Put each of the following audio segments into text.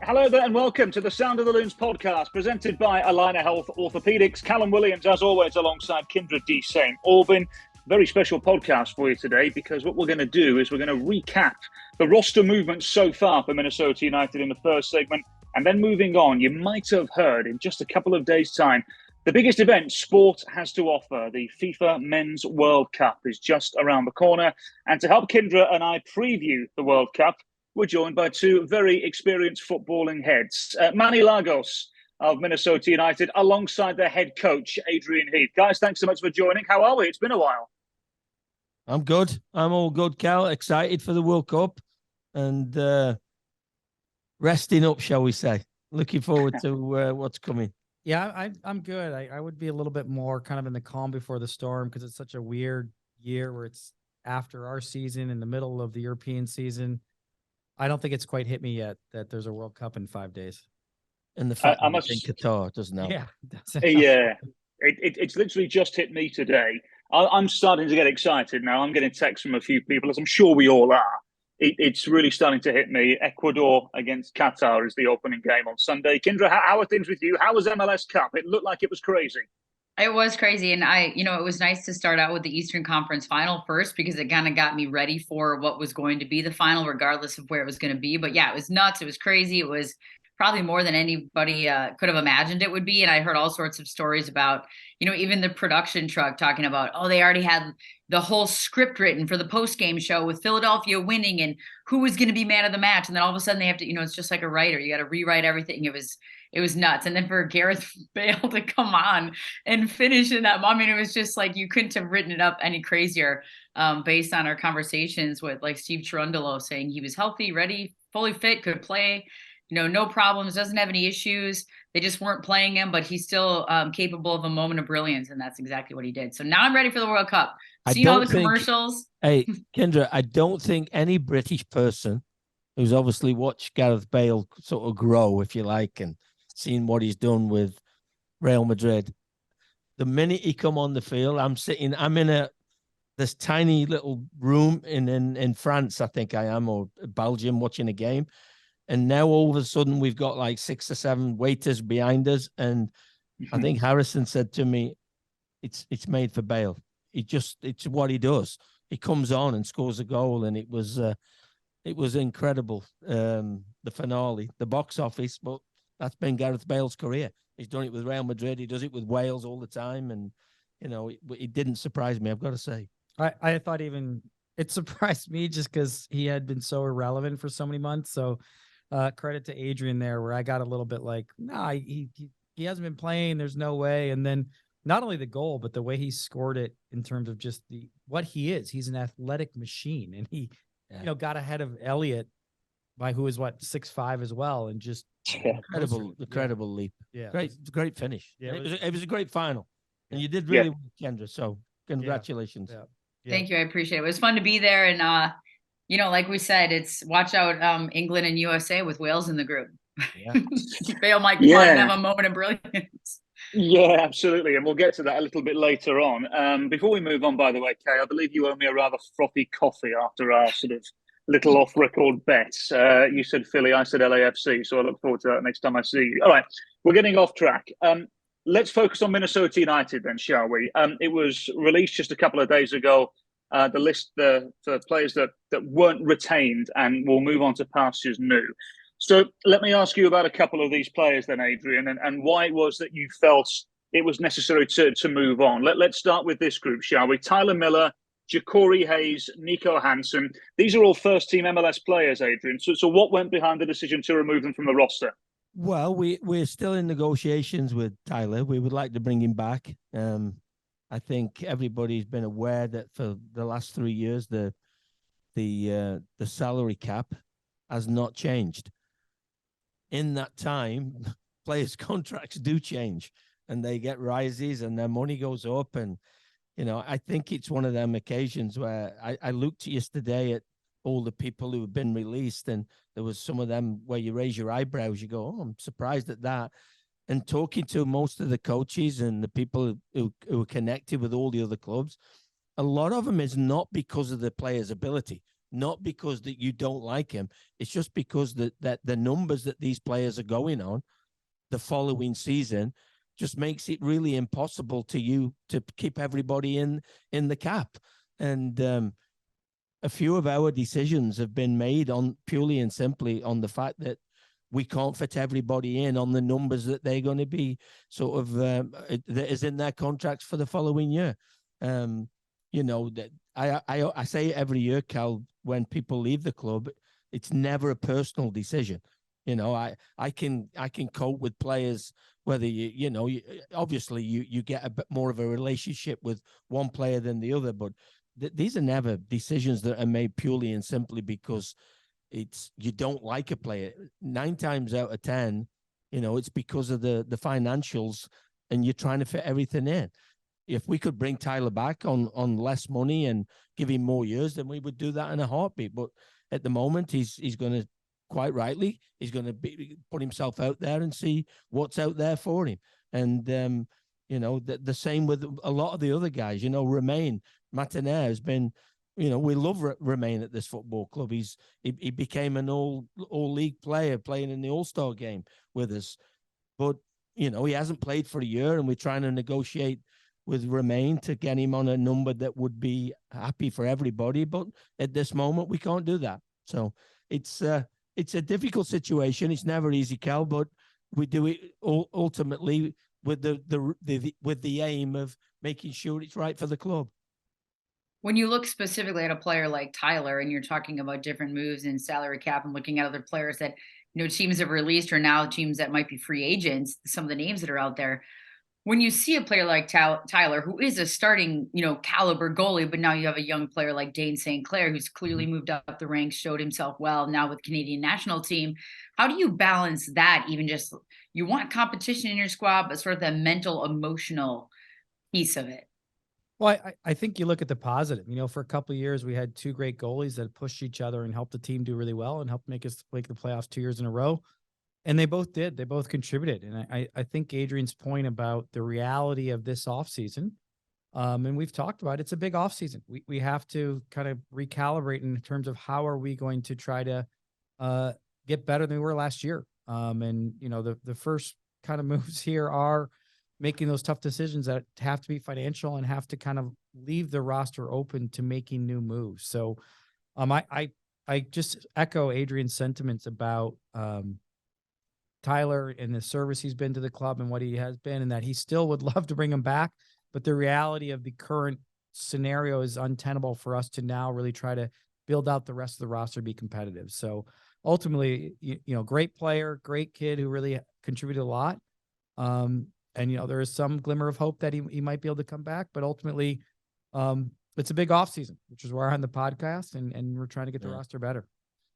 Hello there and welcome to the Sound of the Loons podcast, presented by Alina Health Orthopedics. Callum Williams, as always, alongside Kyndra D. St. Albin. Very special podcast for you today, because what we're going to do is we're going to recap the roster movement so far for Minnesota United in the first segment. And then moving on, you might have heard in just a couple of days' time, the biggest event sport has to offer, the FIFA Men's World Cup, is just around the corner. And to help Kyndra and I preview the World Cup, we're joined by two very experienced footballing heads. Manny Lagos of Minnesota United, alongside their head coach, Adrian Heath. Guys, thanks so much for joining. How are we? It's been a while. I'm good. I'm all good, Cal. Excited for the World Cup and resting up, shall we say. Looking forward to what's coming. Yeah, I'm good. I would be a little bit more kind of in the calm before the storm, because it's such a weird year where it's after our season, in the middle of the European season. I don't think it's quite hit me yet that there's a World Cup in 5 days. And the fact that it's in Qatar doesn't help. Yeah, it's literally just hit me today. I'm starting to get excited now. I'm getting texts from a few people, as I'm sure we all are. It's really starting to hit me. Ecuador against Qatar is the opening game on Sunday. Kyndra, how are things with you? How was MLS Cup? It looked like it was crazy. It was crazy. And it was nice to start out with the Eastern Conference final first, because it kind of got me ready for what was going to be the final, regardless of where it was going to be. But yeah, it was nuts. It was crazy. It was probably more than anybody could have imagined it would be. And I heard all sorts of stories about, even the production truck talking about, they already had the whole script written for the post-game show with Philadelphia winning and who was going to be man of the match. And then all of a sudden they have to, it's just like a writer. You got to rewrite everything. It was nuts. And then for Gareth Bale to come on and finish in that moment, it was just like, you couldn't have written it up any crazier, based on our conversations with like Steve Cherundolo saying he was healthy, ready, fully fit, could play, no problems, doesn't have any issues. They just weren't playing him, but he's still capable of a moment of brilliance. And that's exactly what he did. So now I'm ready for the World Cup. Seen all the commercials. Hey, Kyndra, I don't think any British person who's obviously watched Gareth Bale sort of grow, if you like, and seen what he's done with Real Madrid, the minute he come on the field, I'm in this tiny little room in France, I think I am, or Belgium, watching a game. And now all of a sudden we've got like 6 or 7 waiters behind us. And I think Harrison said to me, it's made for Bale. It's what he does. He comes on and scores a goal. And it was incredible. The finale, the box office, but that's been Gareth Bale's career. He's done it with Real Madrid. He does it with Wales all the time. And, it didn't surprise me, I've got to say. I thought even it surprised me just because he had been so irrelevant for so many months. So credit to Adrian there, where I got a little bit like, he hasn't been playing. There's no way. And then not only the goal, but the way he scored it in terms of just what he is. He's an athletic machine. And he, got ahead of Elliott, who was 6'5" as well, and just incredible leap. Yeah, great finish. Yeah, it was a great final, and you did really well, Kyndra. So congratulations. Yeah. Thank you. I appreciate it. It was fun to be there, and like we said, it's watch out, England and USA with Wales in the group. Yeah. Bale might have a moment of brilliance. Yeah, absolutely. And we'll get to that a little bit later on. Before we move on, by the way, Kay, I believe you owe me a rather frothy coffee after our sort of little off-record bets. You said Philly, I said LAFC, so I look forward to that next time I see you. All right, we're getting off track. Let's focus on Minnesota United then, shall we? It was released just a couple of days ago, the list for players that weren't retained, and we'll move on to pastures new. So let me ask you about a couple of these players then, Adrian, and why it was that you felt it was necessary to move on. Let's start with this group, shall we? Tyler Miller, Ja'Cory Hayes, Nico Hansen. These are all first-team MLS players, Adrian. So what went behind the decision to remove them from the roster? Well, we're still in negotiations with Tyler. We would like to bring him back. I think everybody's been aware that for the last 3 years, the salary cap has not changed. In that time, players' contracts do change, and they get rises, and their money goes up. And I think it's one of them occasions where I looked yesterday at all the people who have been released, and there was some of them where you raise your eyebrows, you go, I'm surprised at that. and talking to most of the coaches and the people who are connected with all the other clubs, a lot of them is not because of the player's ability, not because that you don't like him. It's just because that the numbers that these players are going on the following season just makes it really impossible to you to keep everybody in the cap. And a few of our decisions have been made on purely and simply on the fact that we can't fit everybody in on the numbers that they're going to be sort of that is in their contracts for the following year. You know, that I say every year, Cal, when people leave the club, it's never a personal decision. You know, I can cope with players, whether obviously you get a bit more of a relationship with one player than the other, but these are never decisions that are made purely and simply because you don't like a player. 9 times out of 10, it's because of the financials, and you're trying to fit everything in. If we could bring Tyler back on less money and give him more years, then we would do that in a heartbeat. But at the moment, he's going to, quite rightly, he's going to put himself out there and see what's out there for him. And the same with a lot of the other guys. Romain Martinet has been, we love Romain at this football club. He became an all-league player, playing in the All-Star game with us. But he hasn't played for a year, and we're trying to negotiate with Romain to get him on a number that would be happy for everybody. But at this moment, we can't do that. So it's a difficult situation. It's never easy, Cal, but we do it ultimately with the aim of making sure it's right for the club. When you look specifically at a player like Tyler, and you're talking about different moves in salary cap and looking at other players that teams have released, or now teams that might be free agents, some of the names that are out there. When you see a player like Tyler, who is a starting, caliber goalie, but now you have a young player like Dane St. Clair, who's clearly moved up the ranks, showed himself well now with Canadian national team. How do you balance that? Even just, you want competition in your squad, but sort of the mental, emotional piece of it. Well, I think you look at the positive. For a couple of years, we had 2 great goalies that pushed each other and helped the team do really well and helped make us make the playoffs 2 years in a row. And they both did. They both contributed. And I think Adrian's point about the reality of this offseason, and we've talked about, it's a big offseason. We have to kind of recalibrate in terms of how are we going to try to get better than we were last year. And, the first kind of moves here are making those tough decisions that have to be financial and have to kind of leave the roster open to making new moves. So I just echo Adrian's sentiments about Tyler and the service he's been to the club and what he has been, and that he still would love to bring him back. But the reality of the current scenario is untenable for us to now really try to build out the rest of the roster, be competitive. So ultimately, great player, great kid who really contributed a lot. And, there is some glimmer of hope that he might be able to come back, but ultimately it's a big offseason, which is why we're on the podcast and we're trying to get the roster better.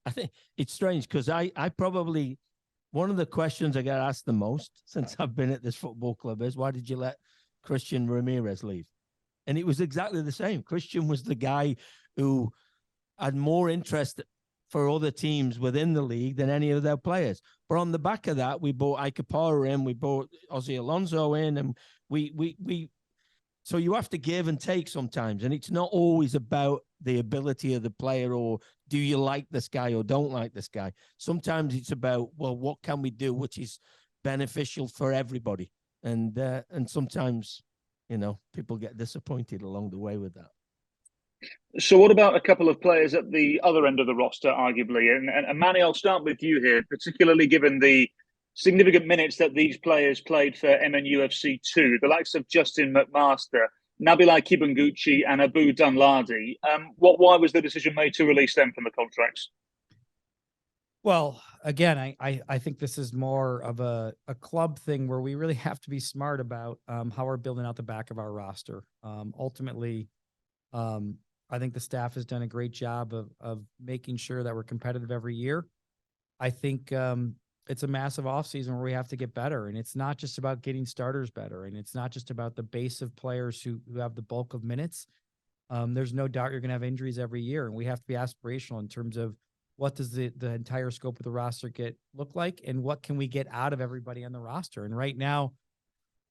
I think it's strange because I probably, one of the questions I got asked the most since I've been at this football club is, why did you let Christian Ramirez leave? And it was exactly the same. Christian was the guy who had more interest for other teams within the league than any of their players. But on the back of that, we bought Ikapara in, we bought Ozzy Alonso in, and we so you have to give and take sometimes. And it's not always about the ability of the player, or do you like this guy or don't like this guy? Sometimes it's about, well, what can we do which is beneficial for everybody? And sometimes, people get disappointed along the way with that. So what about a couple of players at the other end of the roster, arguably? And Manny, I'll start with you here, particularly given the significant minutes that these players played for MNUFC 2, the likes of Justin McMaster, Nabilai Kibanguchi, and Abu Dunladi. Why was the decision made to release them from the contracts? Well, again, I think this is more of a club thing where we really have to be smart about how we're building out the back of our roster. Ultimately, I think the staff has done a great job of making sure that we're competitive every year. I think it's a massive offseason where we have to get better. And it's not just about getting starters better. And it's not just about the base of players who have the bulk of minutes. There's no doubt you're going to have injuries every year. And we have to be aspirational in terms of what does the entire scope of the roster look like, and what can we get out of everybody on the roster? And right now,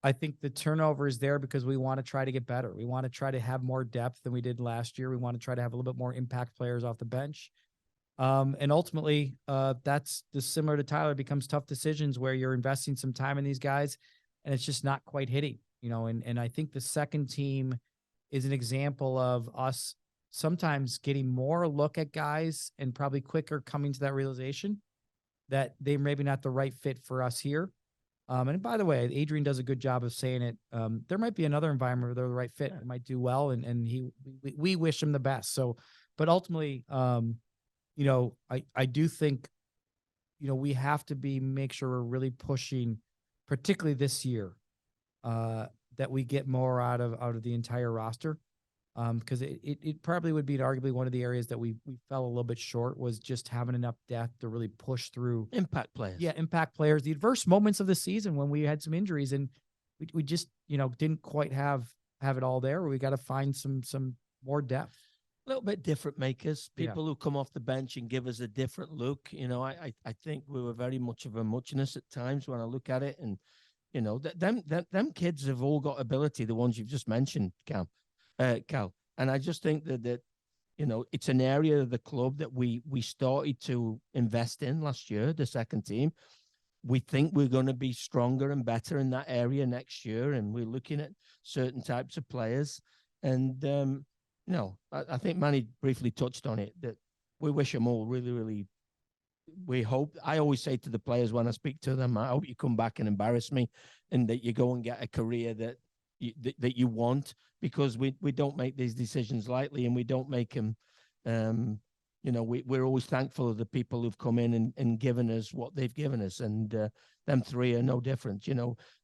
I think the turnover is there because we want to try to get better. We want to try to have more depth than we did last year. We want to try to have a little bit more impact players off the bench. And ultimately, that's similar to Tyler, becomes tough decisions where you're investing some time in these guys and it's just not quite hitting, and I think the second team is an example of us sometimes getting more look at guys and probably quicker coming to that realization that they maybe not the right fit for us here. And by the way, Adrian does a good job of saying it. There might be another environment where they're the right fit. It might do well, and we wish him the best. So, but ultimately, I do think, we have to make sure we're really pushing, particularly this year, that we get more out of the entire roster. Because it probably would be arguably one of the areas that we fell a little bit short, was just having enough depth to really push through impact players. Yeah, impact players. The adverse moments of the season when we had some injuries and we just didn't quite have it all there. We got to find some more depth. A little bit different makers, people who come off the bench and give us a different look. I think we were very much of a muchness at times when I look at it, and them kids have all got ability. The ones you've just mentioned, Cal. And I just think that it's an area of the club that we started to invest in last year, the second team. We think we're going to be stronger and better in that area next year, and we're looking at certain types of players. And, I think Manny briefly touched on it, that we wish them all really, really, we hope. I always say to the players when I speak to them, I hope you come back and embarrass me, and that you go and get a career that you want, because we don't make these decisions lightly, and we don't make them. We're always thankful of the people who've come in and given us what they've given us, and them three are no different.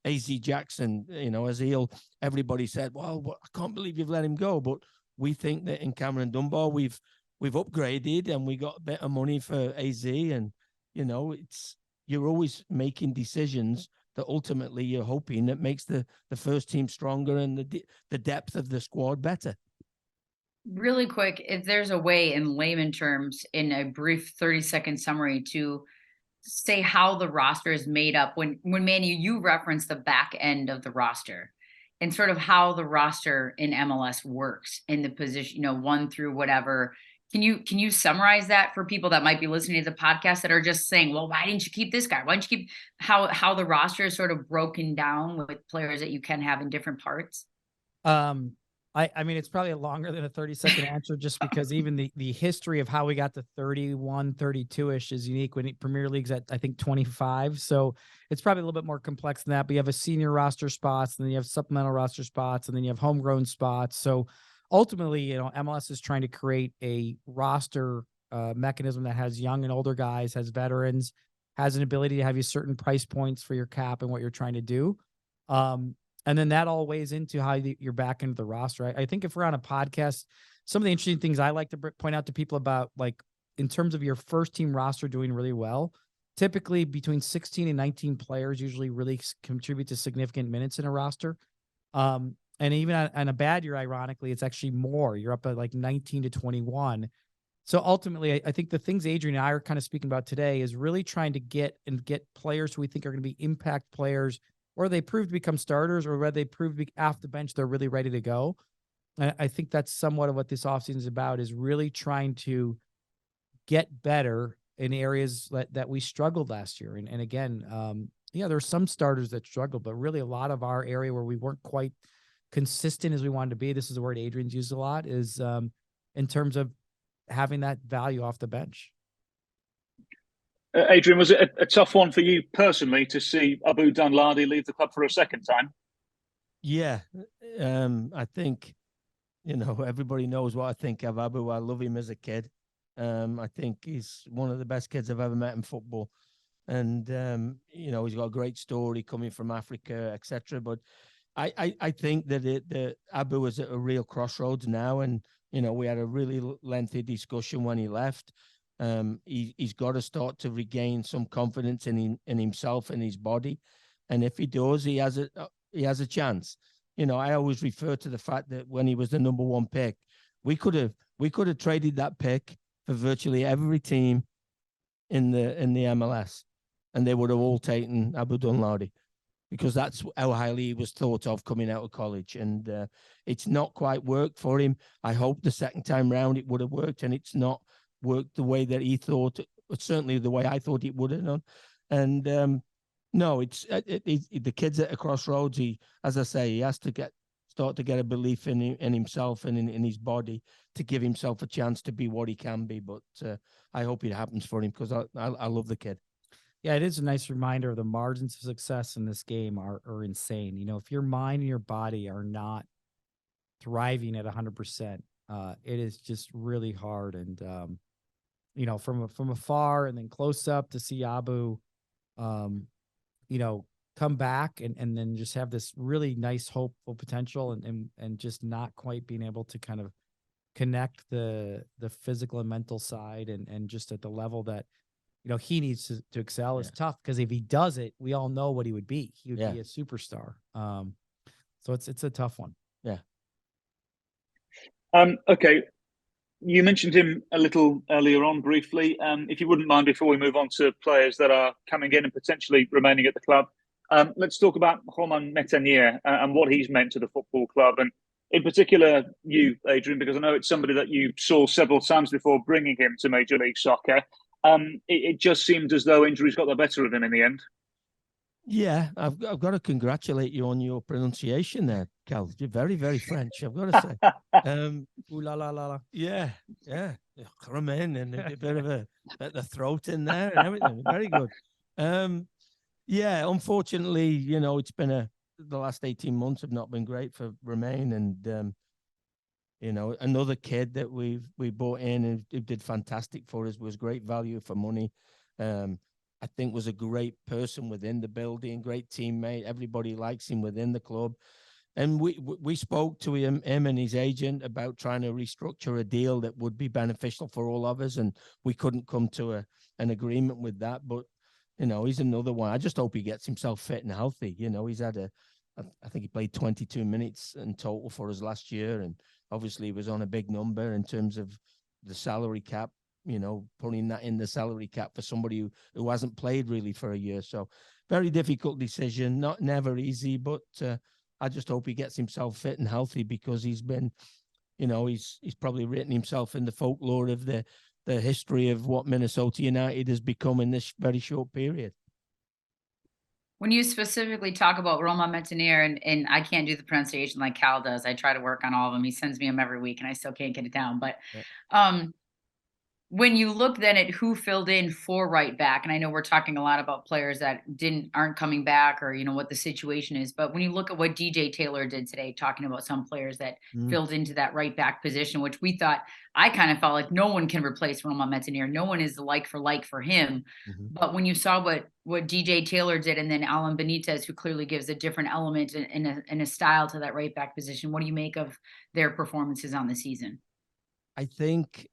AZ Jackson, Azeel, everybody said, well, I can't believe you've let him go, but we think that in Cameron Dunbar we've upgraded and we got a bit of money for AZ, and you're always making decisions that ultimately you're hoping that makes the first team stronger and the depth of the squad better. Really quick, if there's a way in layman terms, in a brief 30-second summary, to say how the roster is made up, when Manny, you referenced the back end of the roster and sort of how the roster in MLS works in the position, 1 through whatever. Can you summarize that for people that might be listening to the podcast that are just saying, well, why didn't you keep this guy? Why didn't you keep how the roster is sort of broken down with players that you can have in different parts? I mean, it's probably longer than a 30-second answer, just because even the history of how we got to 31, 32-ish is unique when Premier League's at, I think, 25. So it's probably a little bit more complex than that. But you have a senior roster spots, and then you have supplemental roster spots, and then you have homegrown spots. So ultimately, MLS is trying to create a roster mechanism that has young and older guys, has veterans, has an ability to have you certain price points for your cap and what you're trying to do. And then that all weighs into how you're back into the roster. I think if we're on a podcast, some of the interesting things I like to point out to people about, like, in terms of your first team roster doing really well, typically between 16 and 19 players usually really contribute to significant minutes in a roster. And even on a bad year, ironically, it's actually more. You're up at like 19 to 21. So ultimately, I think the things Adrian and I are kind of speaking about today is really trying to get players who we think are going to be impact players, or they prove to become starters, or whether they prove to be off the bench, they're really ready to go. And I think that's somewhat of what this offseason is about, is really trying to get better in areas that we struggled last year. And again, there are some starters that struggled, but really a lot of our area where we weren't quite consistent as we wanted to be, this is the word Adrian's used a lot, is in terms of having that value off the bench. Adrian, was it a tough one for you personally to see Abu Danladi leave the club for a second time? Yeah, I think, everybody knows what I think of Abu. I love him as a kid. I think he's one of the best kids I've ever met in football. And, he's got a great story coming from Africa, etc. But I think that Abu is at a real crossroads now. And, we had a really lengthy discussion when he left. He's got to start to regain some confidence in himself and his body, and if he does, he has a chance. I always refer to the fact that when he was the number 1 pick, we could have traded that pick for virtually every team in the MLS, and they would have all taken Abu Dunladi, because that's how highly he was thought of coming out of college. And it's not quite worked for him. I hope the second time round it would have worked, and it's not worked the way that he thought, certainly the way I thought it would have done. And no, it's the kid's at a crossroads. He, as I say, he has to start to get a belief in himself and in his body to give himself a chance to be what he can be. But I hope it happens for him, because I love the kid. Yeah, it is a nice reminder of the margins of success in this game are insane. If your mind and your body are not thriving at 100%, it is just really hard. And, from afar and then close up to see Abu, come back and then just have this really nice, hopeful potential and just not quite being able to kind of connect the physical and mental side and just at the level that, he needs to excel is tough, because if he does it, we all know what he would be. He would be a superstar. So it's a tough one. Yeah. Okay. You mentioned him a little earlier on briefly. If you wouldn't mind, before we move on to players that are coming in and potentially remaining at the club, let's talk about Romain Métanire and what he's meant to the football club. And in particular, you, Adrian, because I know it's somebody that you saw several times before bringing him to Major League Soccer. It just seemed as though injuries got the better of him in the end. Yeah, I've got to congratulate you on your pronunciation there, Cal. You're very, very French, I've got to say. Ooh la la la la. Yeah. Romain, and a bit of the throat in there and everything. Very good. Yeah, unfortunately, it's been the last 18 months have not been great for Romain, and another kid that we brought in and who did fantastic for us, was great value for money. I think was a great person within the building, great teammate. Everybody likes him within the club. And we spoke to him and his agent about trying to restructure a deal that would be beneficial for all of us, and we couldn't come to an agreement with that. But he's another one. I just hope he gets himself fit and healthy. He's had I think he played 22 minutes in total for us last year, and obviously he was on a big number in terms of the salary cap. Putting that in the salary cap for somebody who hasn't played really for a year. So very difficult decision, never easy, but I just hope he gets himself fit and healthy, because he's been, he's probably written himself in the folklore of the history of what Minnesota United has become in this very short period. When you specifically talk about Romain Métanire, and I can't do the pronunciation like Cal does, I try to work on all of them. He sends me them every week and I still can't get it down. But when you look then at who filled in for right back, and I know we're talking a lot about players that aren't coming back, or what the situation is, but when you look at what DJ Taylor did today, talking about some players that filled into that right back position, which I kind of felt like no one can replace Romain Métanire. No one is the like for him. But when you saw what DJ Taylor did, and then Alan Benitez, who clearly gives a different element and a style to that right back position, what do you make of their performances on the season? I think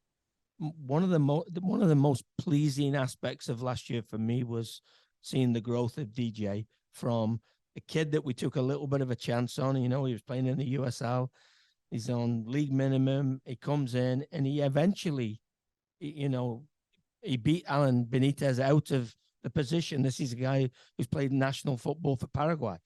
one of the most pleasing aspects of last year for me was seeing the growth of DJ from a kid that we took a little bit of a chance on. He was playing in the USL. He's on league minimum. He comes in and he eventually, he beat Alan Benitez out of the position. This is a guy who's played national football for Paraguay.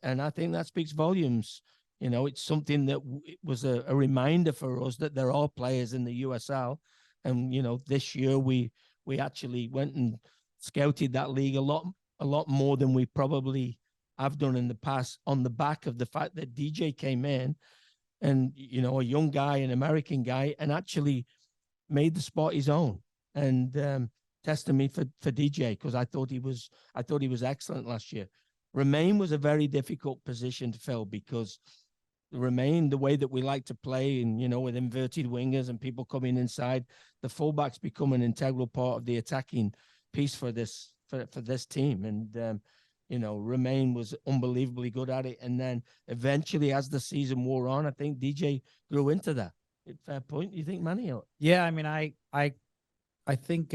And I think that speaks volumes. It's something that was a reminder for us that there are players in the USL. And, this year we actually went and scouted that league a lot more than we probably have done in the past, on the back of the fact that DJ came in and, a young guy, an American guy, and actually made the spot his own. And tested me for DJ, because I thought he was excellent last year. Romain was a very difficult position to fill, because Romain, the way that we like to play, and with inverted wingers and people coming inside, the fullbacks become an integral part of the attacking piece for this team. And Romain was unbelievably good at it. And then eventually, as the season wore on, I think DJ grew into that. Fair point. You think, Manny? Yeah, I mean, I think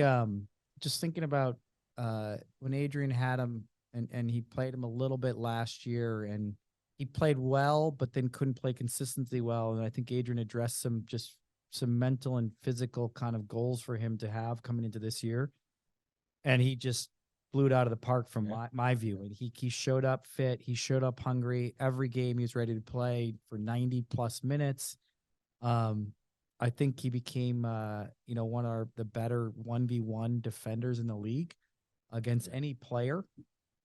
just thinking about when Adrian had him and he played him a little bit last year, and he played well, but then couldn't play consistently well. And I think Adrian addressed some mental and physical kind of goals for him to have coming into this year. and he just blew it out of the park from my view. And he showed up fit. He showed up hungry. Every game he was ready to play for 90 plus minutes. I think he became, one of the better 1v1 defenders in the league against any player,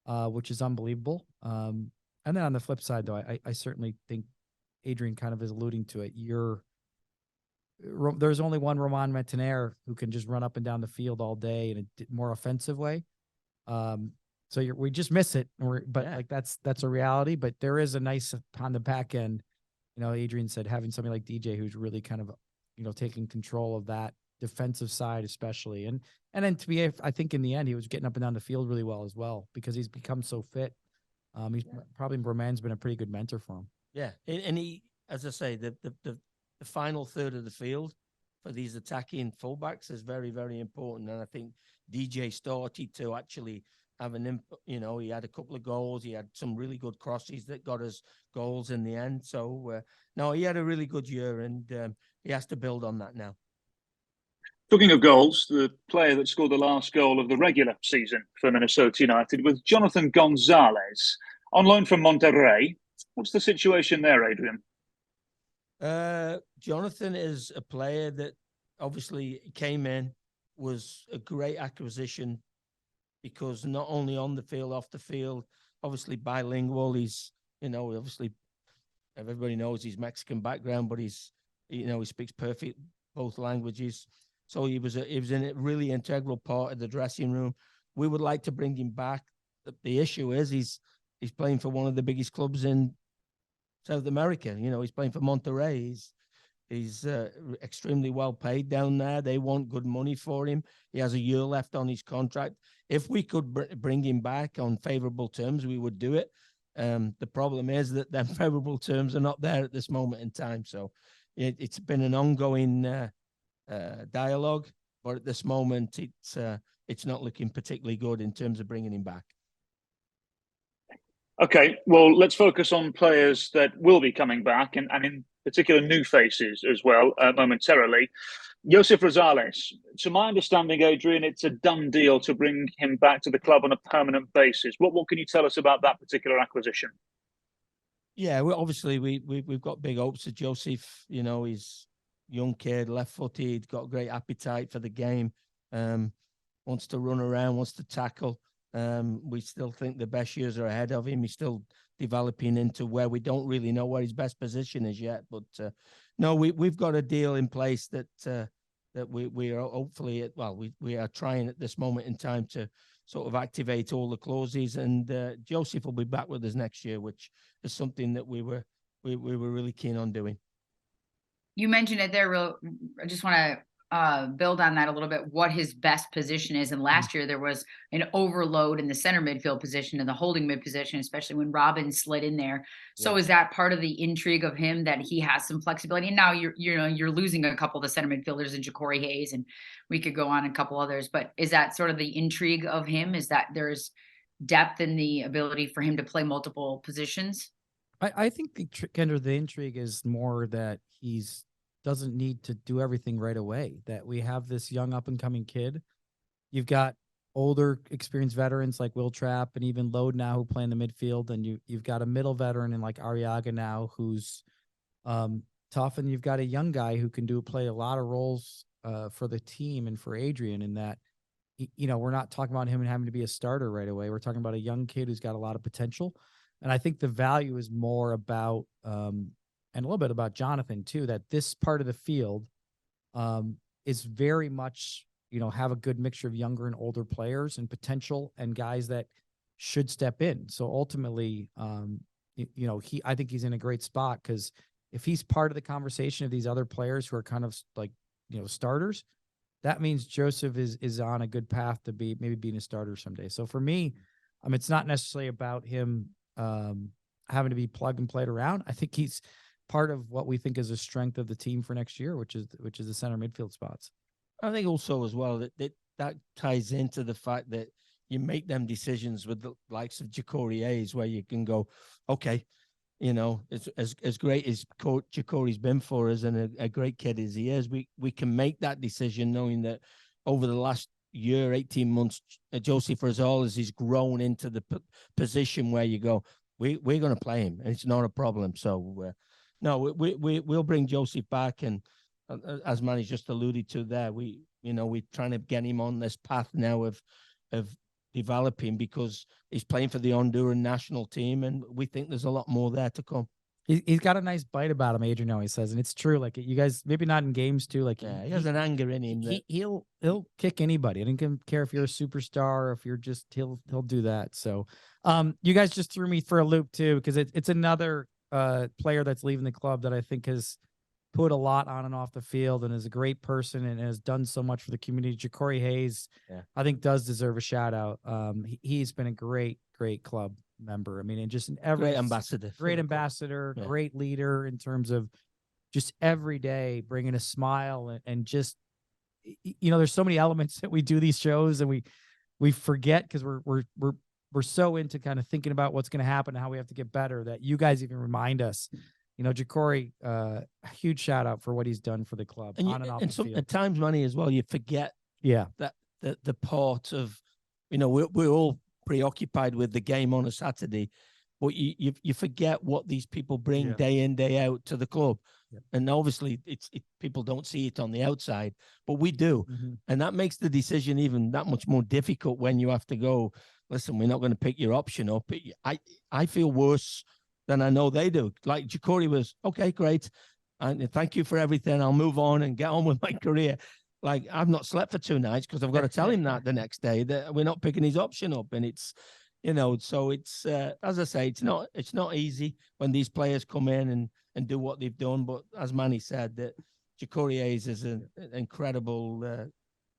which is unbelievable. And then on the flip side, though, I certainly think Adrian kind of is alluding to it. There's only one Roman Metanire who can just run up and down the field all day in a more offensive way. So we just miss it. That's a reality. But there is a nice on the back end. Adrian said having somebody like DJ who's really kind of taking control of that defensive side, especially, and then I think in the end he was getting up and down the field really well as well because he's become so fit. Roman's been a pretty good mentor for him. Yeah, and he, as I say, the final third of the field for these attacking fullbacks is very, very important. And I think DJ started to actually have an input. He had a couple of goals. He had some really good crosses that got us goals in the end. So, no, he had a really good year, and he has to build on that now. Talking of goals, the player that scored the last goal of the regular season for Minnesota United was Jonathan Gonzalez, on loan from Monterrey. What's the situation there, Adrian? Jonathan is a player that obviously came in, was a great acquisition because not only on the field, off the field, obviously bilingual. He's, obviously everybody knows he's Mexican background, but he speaks perfect both languages. So he was in a really integral part of the dressing room. We would like to bring him back. The issue is he's playing for one of the biggest clubs in South America. He's playing for Monterrey. He's extremely well paid down there. They want good money for him. He has a year left on his contract. If we could bring him back on favorable terms, we would do it. The problem is that them favorable terms are not there at this moment in time. So it's been an ongoing dialogue, but at this moment, it's not looking particularly good in terms of bringing him back. Okay, well, let's focus on players that will be coming back, and in particular new faces as well, momentarily. Josef Rosales, to my understanding, Adrian, it's a done deal to bring him back to the club on a permanent basis. What can you tell us about that particular acquisition? Yeah, we've got big hopes of Josef. He's a young kid, left-footed, got great appetite for the game, wants to run around, wants to tackle. We still think the best years are ahead of him. He's still developing into where we don't really know where his best position is yet. But no, we've got a deal in place that we are hopefully we are trying at this moment in time to sort of activate all the clauses. And Josef will be back with us next year, which is something that we were really keen on doing. You mentioned it there. I just want to build on that a little bit, what his best position is. And last year there was an overload in the center midfield position and the holding mid position, especially when Robin slid in there. So is that part of the intrigue of him, that he has some flexibility? And now you're losing a couple of the center midfielders in Ja'Cory Hayes, and we could go on a couple others, but is that sort of the intrigue of him, is that there's depth in the ability for him to play multiple positions? I think the intrigue is more that he's doesn't need to do everything right away, that we have this young up and coming kid. You've got older experienced veterans like Will Trapp and even Lode now who play in the midfield. And you've got a middle veteran in like Arriaga now who's tough. And you've got a young guy who can play a lot of roles for the team and for Adrian, in that, we're not talking about him and having to be a starter right away. We're talking about a young kid who's got a lot of potential. And I think the value is more about, and a little bit about Jonathan too, that this part of the field is very much, have a good mixture of younger and older players and potential and guys that should step in. So ultimately, I think he's in a great spot, because if he's part of the conversation of these other players who are kind of like, starters, that means Josef is on a good path to maybe being a starter someday. So for me, it's not necessarily about him having to be plug and played around. I think he's part of what we think is a strength of the team for next year, which is the center midfield spots. I think also as well that ties into the fact that you make them decisions with the likes of Ja'Cory Hayes, where you can go, okay, it's as great as Ja'Cory's been for us and a great kid as he is, we can make that decision knowing that over the last year, 18 months, Josie Frazales has grown into the position where you go, we're going to play him, and it's not a problem. So, no, we'll bring Joseph back, and as Manny just alluded to there, we're trying to get him on this path now of developing, because he's playing for the Honduran national team, and we think there's a lot more there to come. He's got a nice bite about him, Adrian always says, and it's true. Like, you guys, maybe not in games too. Like, he has an anger in him. He'll kick anybody. I don't care if you're a superstar or if you're just he'll do that. So, you guys just threw me for a loop too, because it's another player that's leaving the club that I think has put a lot on and off the field and is a great person and has done so much for the community. Ja'Cory Hayes, I think, does deserve a shout out. He's been a great club member. I mean, and just great ambassador, great leader in terms of just every day bringing a smile and just, there's so many elements that we do these shows and we forget, because we're so into kind of thinking about what's going to happen and how we have to get better, that you guys even remind us. Ja'Cory, a huge shout out for what he's done for the club on and off the field. At times, Manny, as well, you forget that the part of, we're all preoccupied with the game on a Saturday, but you forget what these people bring day in, day out to the club. And obviously people don't see it on the outside, but we do. And that makes the decision even that much more difficult when you have to go, listen, we're not going to pick your option up. I feel worse than I know they do. Like Ja'Cory was, okay, great, and thank you for everything. I'll move on and get on with my career. Like, I've not slept for 2 nights because I've got to tell him that the next day that we're not picking his option up. And it's, so it's, as I say, it's not easy when these players come in and do what they've done. But as Manny said, that Ja'Cory Hayes is an incredible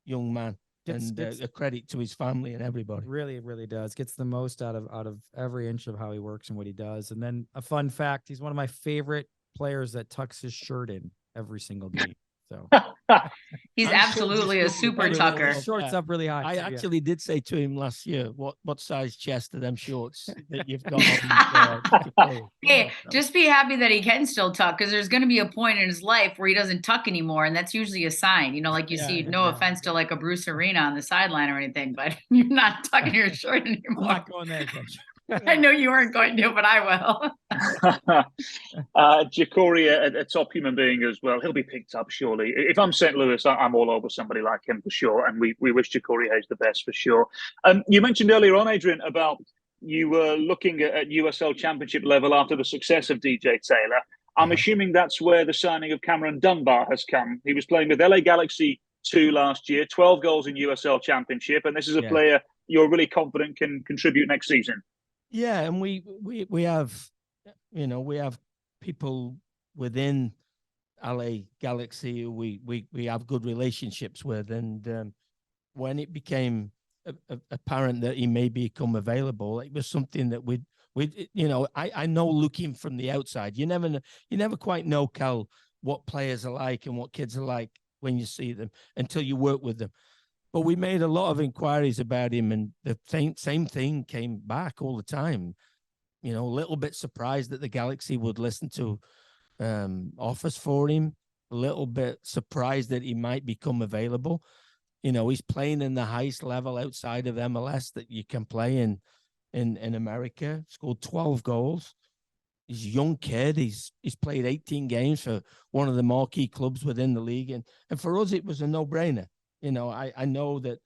young man. And a credit to his family and everybody. Really, really does. Gets the most out of every inch of how he works and what he does. And then a fun fact, he's one of my favorite players that tucks his shirt in every single game. So he's absolutely a super tucker. Shorts up really high. I actually did say to him last year, what size chest are them shorts that you've got on? Hey, just be happy that he can still tuck, because there's going to be a point in his life where he doesn't tuck anymore, and that's usually a sign. Like you see, no offense to like a Bruce Arena on the sideline or anything, but you're not tucking your shirt anymore. I'm not going there again. I know you weren't going to, but I will. Ja'Cory, a top human being as well. He'll be picked up, surely. If I'm St. Louis, I'm all over somebody like him for sure. And we wish Ja'Cory Hayes the best for sure. You mentioned earlier on, Adrian, about you were looking at USL Championship level after the success of DJ Taylor. I'm assuming that's where the signing of Cameron Dunbar has come. He was playing with LA Galaxy 2 last year, 12 goals in USL Championship. And this is a player you're really confident can contribute next season. Yeah, and we have, we have people within LA Galaxy who we have good relationships with, and when it became apparent that he may become available, it was something that I know, looking from the outside, you never quite know, Cal, what players are like and what kids are like when you see them until you work with them. But we made a lot of inquiries about him, and the same thing came back all the time. A little bit surprised that the Galaxy would listen to offers for him. A little bit surprised that he might become available. He's playing in the highest level outside of MLS that you can play in America. Scored 12 goals. He's a young kid. He's played 18 games for one of the marquee clubs within the league, and for us, it was a no-brainer. I know that,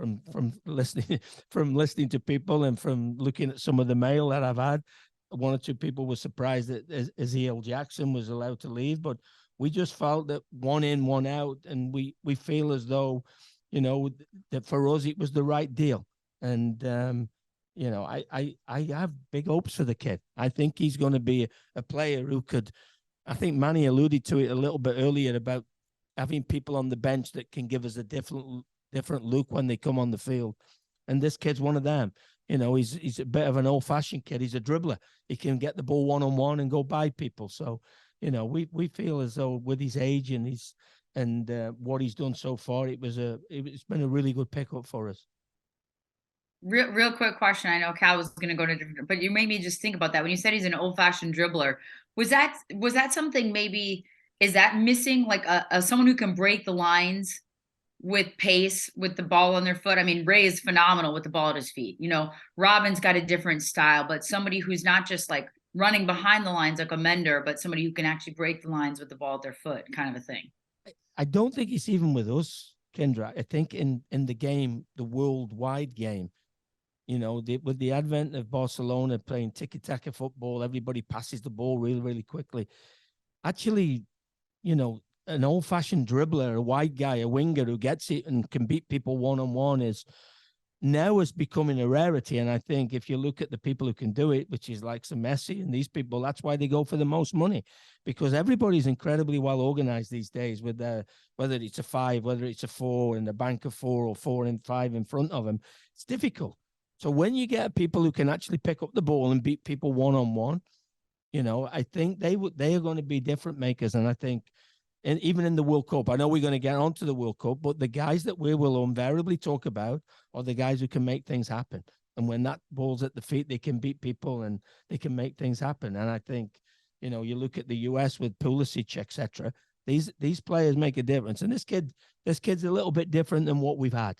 from listening to people and from looking at some of the mail that I've had, 1 or 2 people were surprised that Ezeal Jackson was allowed to leave, but we just felt that 1 in, 1 out, and we feel as though, that for us it was the right deal. And I have big hopes for the kid. I think he's going to be a player who could. I think Manny alluded to it a little bit earlier about having people on the bench that can give us a different look when they come on the field. And this kid's one of them. He's a bit of an old-fashioned kid. He's a dribbler. He can get the ball one-on-one and go by people. So, we feel as though with his age and what he's done so far, it's been a really good pickup for us. Real quick question. I know Cal was going to go to different, but you made me just think about that. When you said he's an old-fashioned dribbler, was that something maybe... Is that missing, like someone who can break the lines with pace, with the ball on their foot. I mean, Ray is phenomenal with the ball at his feet. Robin's got a different style, but somebody who's not just like running behind the lines like a mender, but somebody who can actually break the lines with the ball at their foot, kind of a thing. I don't think it's even with us, Kyndra. I think in the game, the worldwide game, with the advent of Barcelona playing tiki-taka football, everybody passes the ball really, really quickly. Actually, an old-fashioned dribbler, a wide guy, a winger who gets it and can beat people one-on-one is becoming a rarity. And I think if you look at the people who can do it, which is like some Messi and these people, that's why they go for the most money, because everybody's incredibly well organized these days with whether it's a 5, whether it's a 4 and a bank of 4 or 4 and 5 in front of them. It's difficult. So when you get people who can actually pick up the ball and beat people one-on-one, I think they are going to be difference makers. And I think, and even in the World Cup, I know we're going to get onto the World Cup, but the guys that we will invariably talk about are the guys who can make things happen. And when that ball's at the feet, they can beat people and they can make things happen. And I think, you look at the US with Pulisic, etc. These players make a difference. And this kid's a little bit different than what we've had.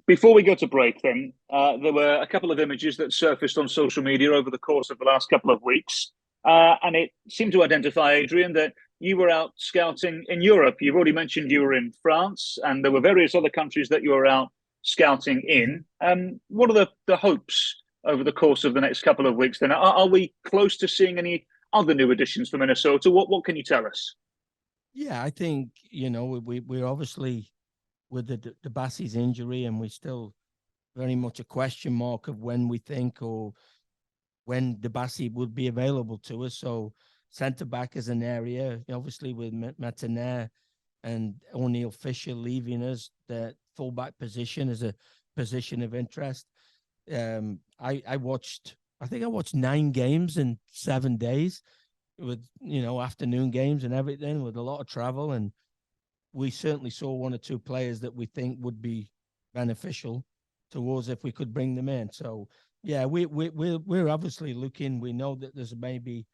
Before we go to break, then, there were a couple of images that surfaced on social media over the course of the last couple of weeks. And it seemed to identify, Adrian, that you were out scouting in Europe. You've already mentioned you were in France, and there were various other countries that you were out scouting in. What are the hopes over the course of the next couple of weeks, then? Are we close to seeing any other new additions for Minnesota? What can you tell us? Yeah, I think, we're obviously with the Bassey's injury, and we still very much a question mark of when we think or when Bassey would be available to us. So centre back is an area, obviously with Martinet and O'Neill Fisher leaving us, that fullback position is a position of interest. I watched 9 games in 7 days with, afternoon games and everything, with a lot of travel. And we certainly saw 1 or 2 players that we think would be beneficial towards if we could bring them in. So, yeah, we're obviously looking. We know that there's maybe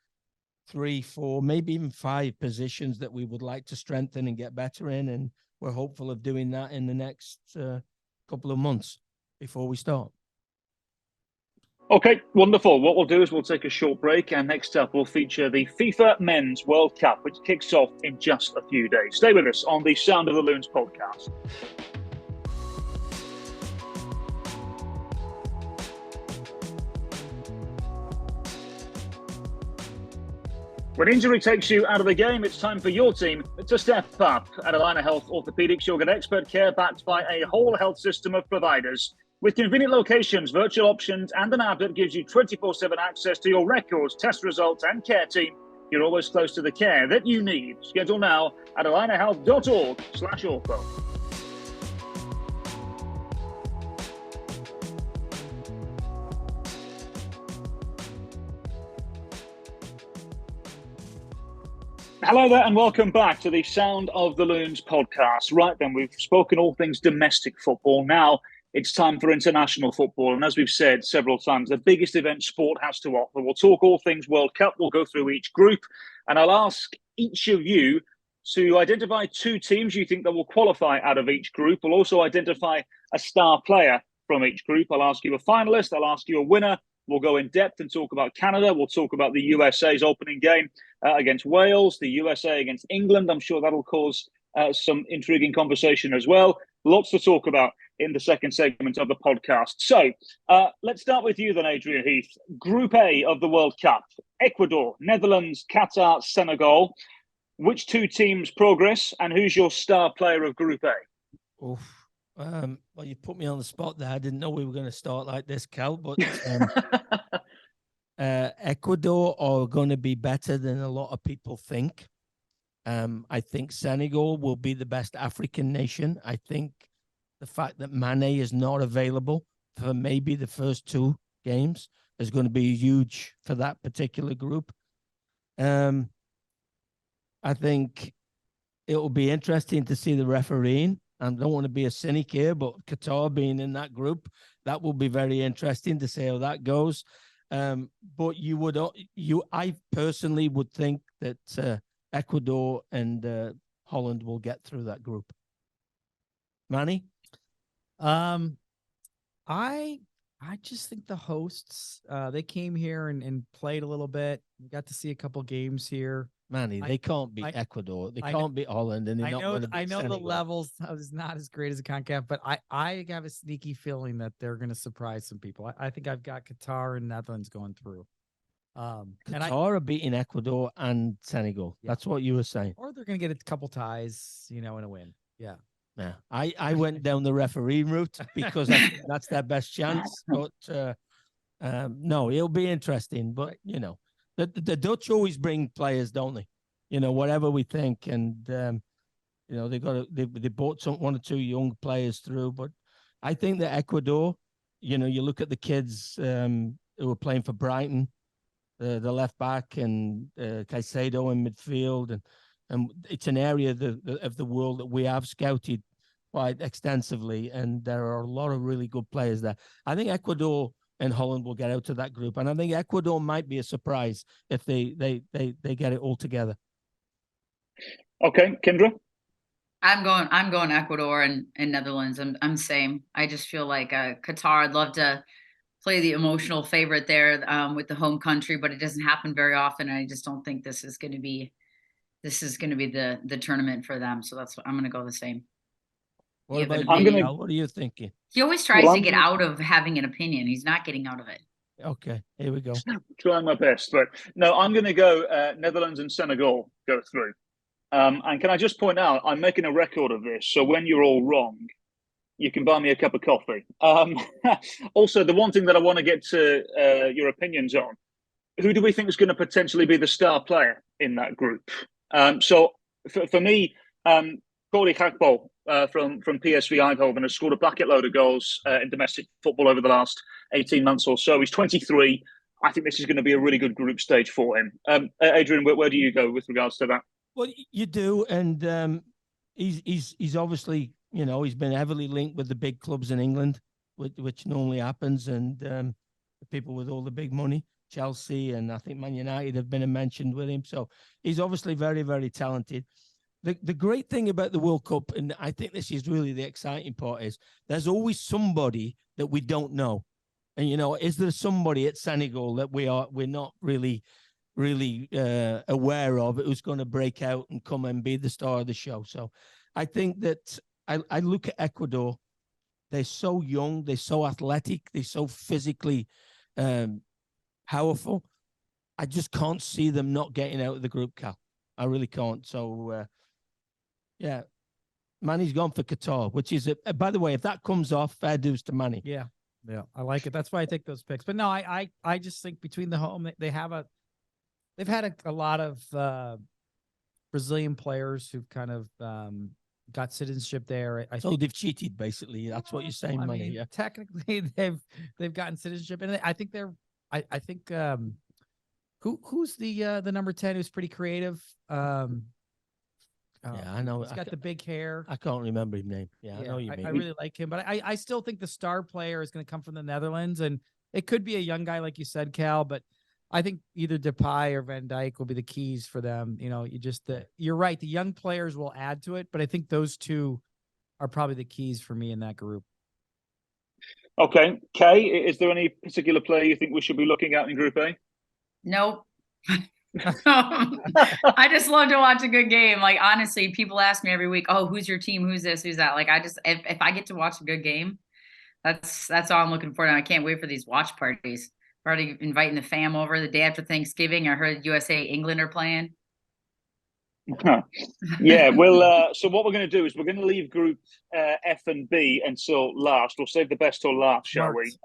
3, 4, maybe even 5 positions that we would like to strengthen and get better in. And we're hopeful of doing that in the next couple of months before we start. Okay, wonderful. What we'll do is we'll take a short break, and next up we'll feature the FIFA Men's World Cup, which kicks off in just a few days. Stay with us on the Sound of the Loons podcast. When injury takes you out of the game, it's time for your team to step up. At Adelaide Health Orthopedics, you'll get expert care backed by a whole health system of providers. With convenient locations, virtual options, and an app that gives you 24/7 access to your records, test results, and care team, you're always close to the care that you need. Schedule now at AdelineHealth.org/ortho. Hello there, and welcome back to the Sound of the Loons podcast. Right then, we've spoken all things domestic football. Now it's time for international football. And as we've said several times, the biggest event sport has to offer. We'll talk all things World Cup. We'll go through each group. And I'll ask each of you to identify 2 teams you think that will qualify out of each group. We'll also identify a star player from each group. I'll ask you a finalist. I'll ask you a winner. We'll go in depth and talk about Canada. We'll talk about the USA's opening game against Wales, the USA against England. I'm sure that'll cause some intriguing conversation as well. Lots to talk about in the second segment of the podcast. So let's start with you then, Adrian Heath. Group A of the World Cup: Ecuador, Netherlands, Qatar, Senegal. Which 2 teams progress, and who's your star player of Group A? Oof. Well, you put me on the spot there. I didn't know we were going to start like this, Cal, but Ecuador are going to be better than a lot of people think. I think Senegal will be the best African nation. I think the fact that Manny is not available for maybe the first 2 games is going to be huge for that particular group. I think it will be interesting to see the refereeing. I don't want to be a cynic here, but Qatar being in that group, that will be very interesting to see how that goes. But I personally would think that Ecuador and Holland will get through that group. Manny? I just think the hosts, they came here and played a little bit. We got to see a couple games here. Manny, they can't beat Ecuador. They can't beat Holland, and they're not going to beat Senegal. The levels is not as great as a CONCACAF, but I have a sneaky feeling that they're going to surprise some people. I think I've got Qatar and Netherlands going through. Qatar are beating Ecuador and Senegal. Yeah. That's what you were saying. Or they're going to get a couple ties, and a win. Yeah. Yeah. I went down the referee route because that's their best chance. But no, it'll be interesting. But the Dutch always bring players, don't they? Whatever we think, and they brought one or two young players through. But I think that Ecuador, you look at the kids who are playing for Brighton, the left back, and Caicedo in midfield, and it's an area of the world that we have scouted quite extensively, and there are a lot of really good players there. I think Ecuador and Holland will get out to that group, and I think Ecuador might be a surprise if they get it all together. Okay, Kyndra? I'm going Ecuador and Netherlands. I'm same. I just feel like Qatar, I'd love to play the emotional favorite there with the home country, but it doesn't happen very often. And I just don't think this is going to be the tournament for them. So that's what I'm going to go the same. What are you thinking? He always tries to get out of having an opinion. He's not getting out of it. Okay, here we go. Trying my best, but no, I'm going to go Netherlands and Senegal go through. And can I just point out, I'm making a record of this, so when you're all wrong, you can buy me a cup of coffee. Also, the one thing that I want to get to your opinions on, who do we think is going to potentially be the star player in that group? So for me, Corey Gakpo from PSV Eindhoven has scored a bucket load of goals in domestic football over the last 18 months or so. He's 23. I think this is going to be a really good group stage for him. Adrian, where do you go with regards to that? Well, you do, and he's obviously, he's been heavily linked with the big clubs in England, which normally happens, and the people with all the big money, Chelsea, and I think Man United have been mentioned with him. So he's obviously very, very talented. The great thing about the World Cup, and I think this is really the exciting part, is there's always somebody that we don't know. And, is there somebody at Senegal that we're not really aware of who's going to break out and come and be the star of the show? So I think that I look at Ecuador. They're so young, they're so athletic, they're so physically powerful. I just can't see them not getting out of the group, Cal. I really can't. So, yeah, Manny's gone for Qatar, which is, by the way, if that comes off, fair dues to Manny. Yeah, I like it. That's why I take those picks. But no, I just think between the home, they've had a lot of Brazilian players who've kind of got citizenship there. So they've cheated, basically. That's what you're saying, Manny. Yeah. Technically, they've gotten citizenship, and I think they're. I think who's the number 10 who's pretty creative. Yeah, I know. He's got the big hair. I can't remember his name. Yeah, I know you mean. I really like him, but I still think the star player is going to come from the Netherlands, and it could be a young guy like you said, Cal. But I think either Depay or Van Dijk will be the keys for them. You're right. The young players will add to it, but I think those two are probably the keys for me in that group. Okay, Kay, is there any particular player you think we should be looking at in Group A? Nope. I just love to watch a good game. Like, honestly, people ask me every week, oh, who's your team? Who's this? Who's that? Like, if I get to watch a good game, that's all I'm looking for. And I can't wait for these watch parties. I'm already inviting the fam over the day after Thanksgiving. I heard USA England are playing. Yeah, well, so what we're going to do is we're going to leave Group F and B until last. We'll save the best till last, shall we?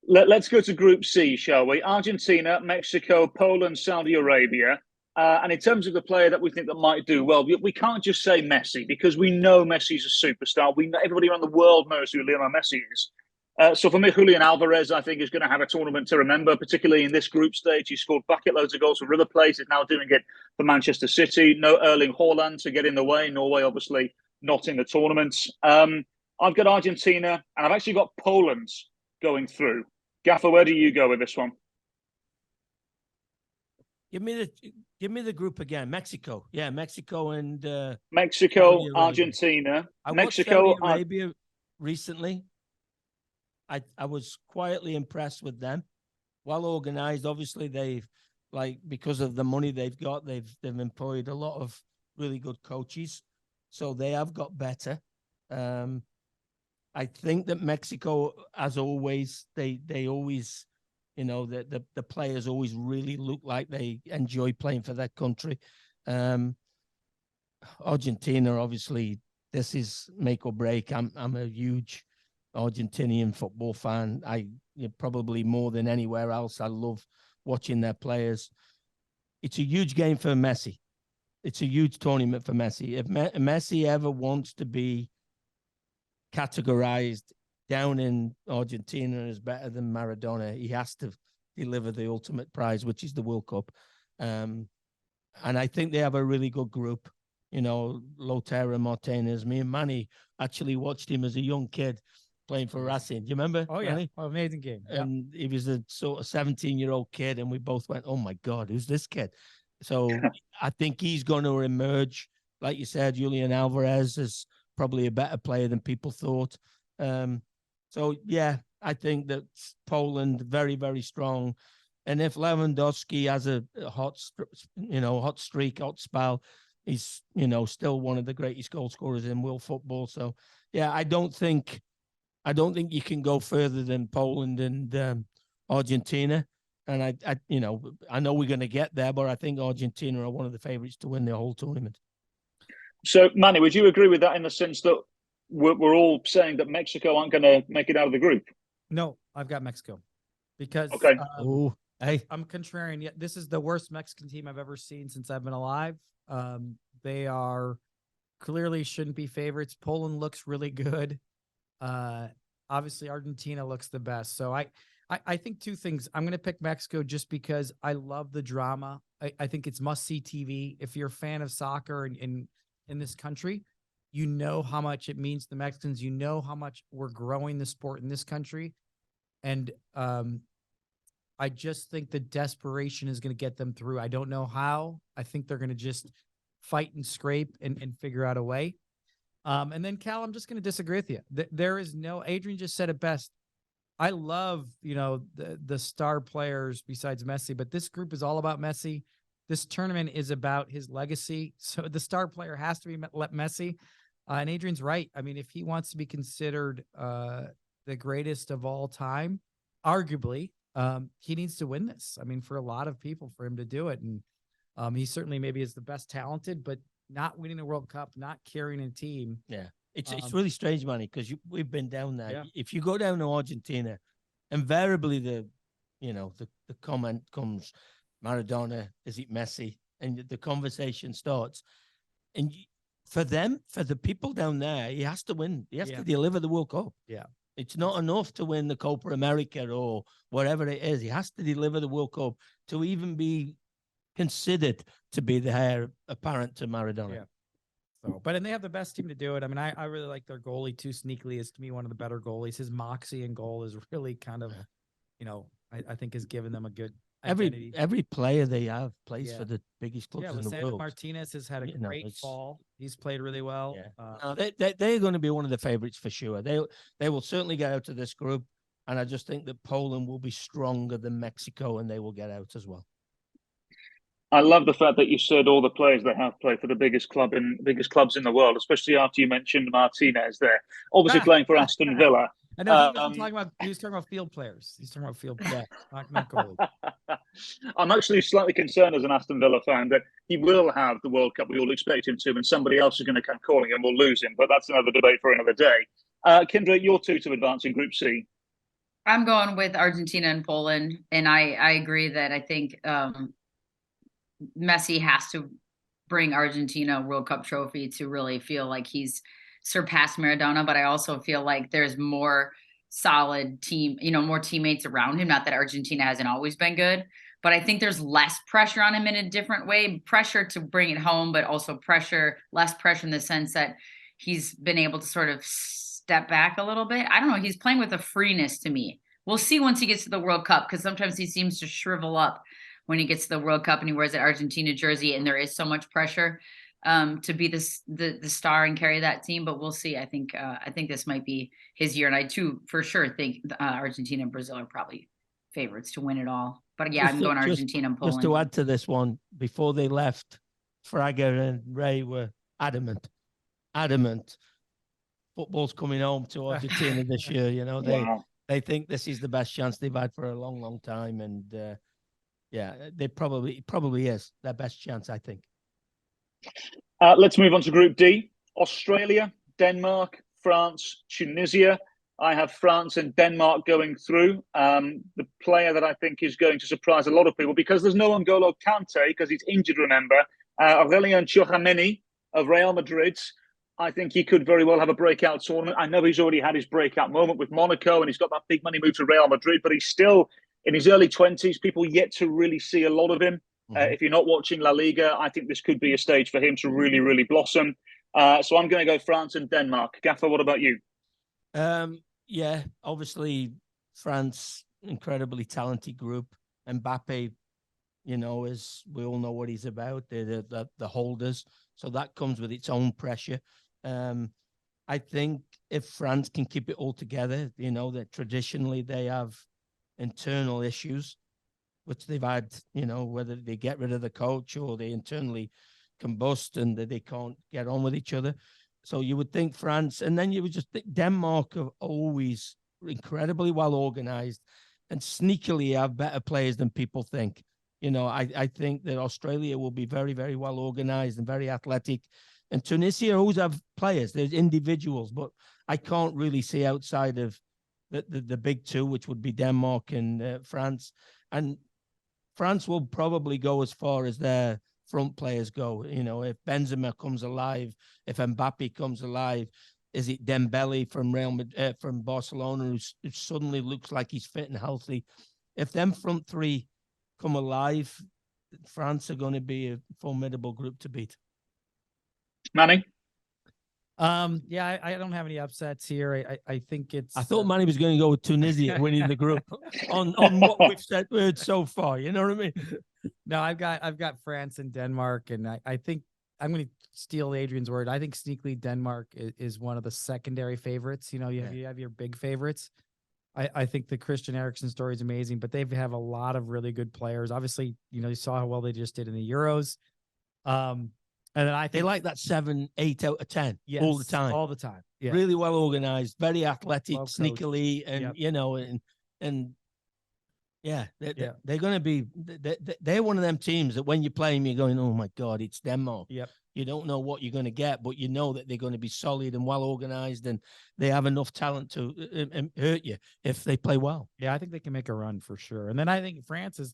Let's go to Group C, shall we? Argentina, Mexico, Poland, Saudi Arabia. And in terms of the player that we think that might do well, we can't just say Messi, because we know Messi's a superstar. We know, everybody around the world knows who Lionel Messi is. So for me, Julian Alvarez, I think, is going to have a tournament to remember, particularly in this group stage. He scored bucket loads of goals for River Plate. He's now doing it for Manchester City. No Erling Haaland to get in the way. Norway, obviously, not in the tournament. I've got Argentina, and I've actually got Poland going through. Gaffer, where do you go with this one? Give me the group again. Mexico. Yeah, Mexico and Mexico, Saudi Arabia. Argentina. I Mexico, watched Saudi Arabia recently. I was quietly impressed with them. Well organized. Obviously, they've because of the money they've got, they've employed a lot of really good coaches, so they have got better. I think that Mexico, as always, they always, the players always really look like they enjoy playing for their country. Argentina, obviously, this is make or break. I'm a huge Argentinian football fan. Probably more than anywhere else. I love watching their players. It's a huge game for Messi. It's a huge tournament for Messi. If Messi ever wants to be categorized down in Argentina as better than Maradona, he has to deliver the ultimate prize, which is the World Cup. And I think they have a really good group. Lautaro Martinez. Me and Manny actually watched him as a young kid playing for Racing. Do you remember? Oh, yeah. Manny? Oh, amazing game. And he was a sort of 17-year-old kid, and we both went, oh, my God, who's this kid? So I think he's going to emerge. Like you said, Julian Alvarez is probably a better player than people thought. So, yeah, I think that Poland, very, very strong. And if Lewandowski has a hot streak, hot spell, he's, still one of the greatest goal scorers in world football. So, yeah, I don't think you can go further than Poland and Argentina. And I know we're going to get there, but I think Argentina are one of the favorites to win the whole tournament. So, Manny, would you agree with that in the sense that we're all saying that Mexico aren't going to make it out of the group? No, I've got Mexico because okay. I'm contrarian. Yet this is the worst Mexican team I've ever seen since I've been alive. They are clearly shouldn't be favorites. Poland looks really good. Obviously Argentina looks the best. So I think two things. I'm going to pick Mexico just because I love the drama. I think it's must-see TV. If you're a fan of soccer in this country, you know how much it means to the Mexicans. You know how much we're growing the sport in this country. And I just think the desperation is going to get them through. I don't know how. I think they're going to just fight and scrape and figure out a way. And then, Cal, I'm just going to disagree with you. There is no, Adrian just said it best. I love, the star players besides Messi, but this group is all about Messi. This tournament is about his legacy. So the star player has to be Messi. And Adrian's right. I mean, if he wants to be considered the greatest of all time, arguably, he needs to win this. I mean, for a lot of people, for him to do it. And he certainly maybe is the best talented, but not winning the World Cup, not carrying a team. Yeah. It's really strange, Manny, because we've been down there. Yeah. If you go down to Argentina, invariably the comment comes, Maradona, is it Messi? And the conversation starts. And for the people down there, he has to win. He has to deliver the World Cup. Yeah. It's not enough to win the Copa America or whatever it is. He has to deliver the World Cup to even be considered to be the heir apparent to Maradona. Yeah. So, and they have the best team to do it. I mean, I really like their goalie too. Sneakily is to me one of the better goalies. His moxie in goal is really kind of, I think has given them a good identity. Every player they have plays for the biggest clubs in the world. Martinez has had a great fall. He's played really well. Yeah. They're going to be one of the favorites for sure. They will certainly get out of this group, and I just think that Poland will be stronger than Mexico, and they will get out as well. I love the fact that you said all the players they have played for the biggest clubs in the world, especially after you mentioned Martinez there. Obviously playing for Aston Villa. I know he was talking about field players. He's talking about field players, not goalies. I'm actually slightly concerned as an Aston Villa fan that he will have the World Cup we all expect him to, and somebody else is going to come calling and we'll lose him. But that's another debate for another day. Kyndra, your two to advance in Group C. I'm going with Argentina and Poland, and I agree that I think Messi has to bring Argentina a World Cup trophy to really feel like he's surpassed Maradona. But I also feel like there's more solid team, more teammates around him. Not that Argentina hasn't always been good, but I think there's less pressure on him in a different way. Pressure to bring it home, but also less pressure in the sense that he's been able to sort of step back a little bit. I don't know. He's playing with a freeness to me. We'll see once he gets to the World Cup, because sometimes he seems to shrivel up when he gets to the World Cup and he wears the Argentina jersey, and there is so much pressure to be the star and carry that team. But we'll see. I think this might be his year, and I too for sure think Argentina and Brazil are probably favorites to win it all. But yeah, I'm going Argentina and Poland. Just to add to this one, before they left, Fraga and Ray were adamant. Football's coming home to Argentina this year. You know, they think this is the best chance they've had for a long, long time, and yeah, they probably is their best chance, I think. Let's move on to Group D. Australia, Denmark, France, Tunisia. I have France and Denmark going through. The player that I think is going to surprise a lot of people, because there's no N'Golo Kante because he's injured, remember, Aurelien Tchouameni of Real Madrid. I think he could very well have a breakout tournament. I know he's already had his breakout moment with Monaco and he's got that big money move to Real Madrid, but he's still in his early 20s. People yet to really see a lot of him. If you're not watching La Liga, I think this could be a stage for him to really, really blossom. So I'm going to go France and Denmark. Gaffer, what about you? Yeah, obviously France, incredibly talented group. Mbappe, you know, as we all know what he's about. They're the holders. So that comes with its own pressure. I think if France can keep it all together, you know, that traditionally they have internal issues, which they've had, you know, whether they get rid of the coach or they internally combust and they can't get on with each other. So you would think France, and then you would just think Denmark are always incredibly well organized and sneakily have better players than people think. You know, I think that Australia will be very, very well organized and very athletic. And Tunisia always have players. There's individuals, but I can't really see outside of the big two, which would be Denmark and France. And France will probably go as far as their front players go. You know, if Benzema comes alive, if Mbappe comes alive, is it Dembele from from Barcelona who suddenly looks like he's fit and healthy? If them front three come alive, France are going to be a formidable group to beat. Manny? Yeah, I don't have any upsets here. I think it's. I thought Manny was going to go with Tunisia winning the group on what we've heard so far. You know what I mean? No, I've got France and Denmark, and I think I'm going to steal Adrian's word. I think sneakily Denmark is one of the secondary favorites. You know, you have your big favorites. I think the Christian Eriksen story is amazing, but they have a lot of really good players. Obviously, you know, you saw how well they just did in the Euros. And then I think they like that 7, 8 out of 10 all the time. All the time. Yeah. Really well organized, very athletic, well sneakily, and yep. you know, and yeah, they're going to be. They're one of them teams that when you play them, you're going, oh my God, it's Denmark. Yep. You don't know what you're going to get, but you know that they're going to be solid and well organized, and they have enough talent to hurt you if they play well. Yeah, I think they can make a run for sure. And then I think France is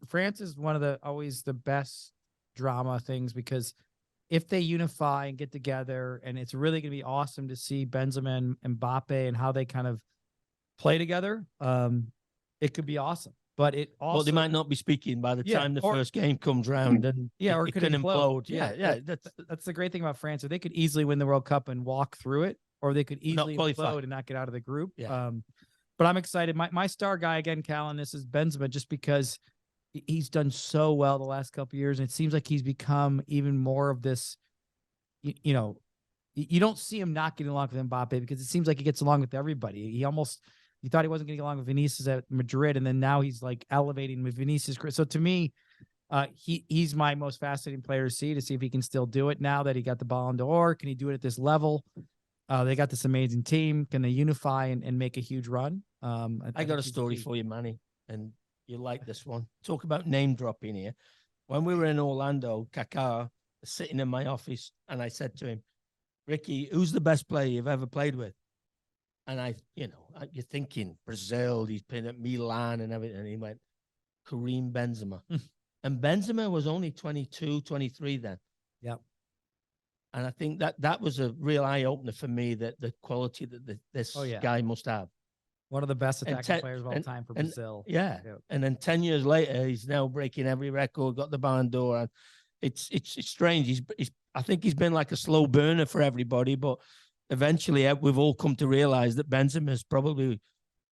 France is one of the always the best drama things, because if they unify and get together, and it's really going to be awesome to see Benzema and Mbappe and how they kind of play together. It could be awesome. But it also, well, they might not be speaking by the time the first game comes round, and or it can implode. Yeah. That's the great thing about France. Or they could easily win the World Cup and walk through it, or they could easily implode and not get out of the group. Yeah. But I'm excited. My star guy again, Callan, this is Benzema, just because he's done so well the last couple of years, and it seems like he's become even more of this. You know, you don't see him not getting along with Mbappe, because it seems like he gets along with everybody. You thought he wasn't getting along with Vinicius at Madrid, and then now he's like elevating with Vinicius. So to me, he's my most fascinating player to see if he can still do it now that he got the Ballon d'Or. Can he do it at this level? They got this amazing team. Can they unify and make a huge run? I got a story for you, Manny, and you like this one. Talk about name dropping here. When we were in Orlando, Kaká was sitting in my office, and I said to him, Ricky, who's the best player you've ever played with? And you're thinking Brazil, he's playing at Milan and everything. And he went, Karim Benzema. And Benzema was only 22, 23 then. Yep. And I think that was a real eye-opener for me, that the quality that this guy must have. One of the best attacking players of all time for Brazil. Yeah. Yep. And then 10 years later, he's now breaking every record, got the Ballon d'Or. And it's strange. I think he's been like a slow burner for everybody, but eventually we've all come to realize that Benzema is probably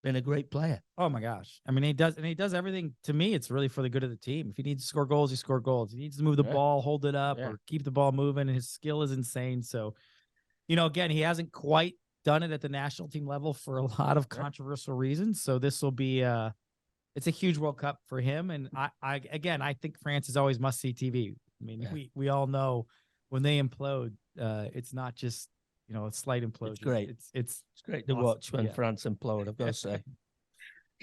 been a great player. Oh my gosh. I mean, he does everything. To me, it's really for the good of the team. If he needs to score goals, he score goals. He needs to move the ball, hold it up, or keep the ball moving. His skill is insane. So, again, he hasn't quite done it at the national team level for a lot of controversial reasons. So this will be it's a huge World Cup for him. And I think France is always must-see TV. I mean, we all know when they implode, it's not just, a slight implosion. It's great. It's great to awesome. watch when France implode, I've got to say.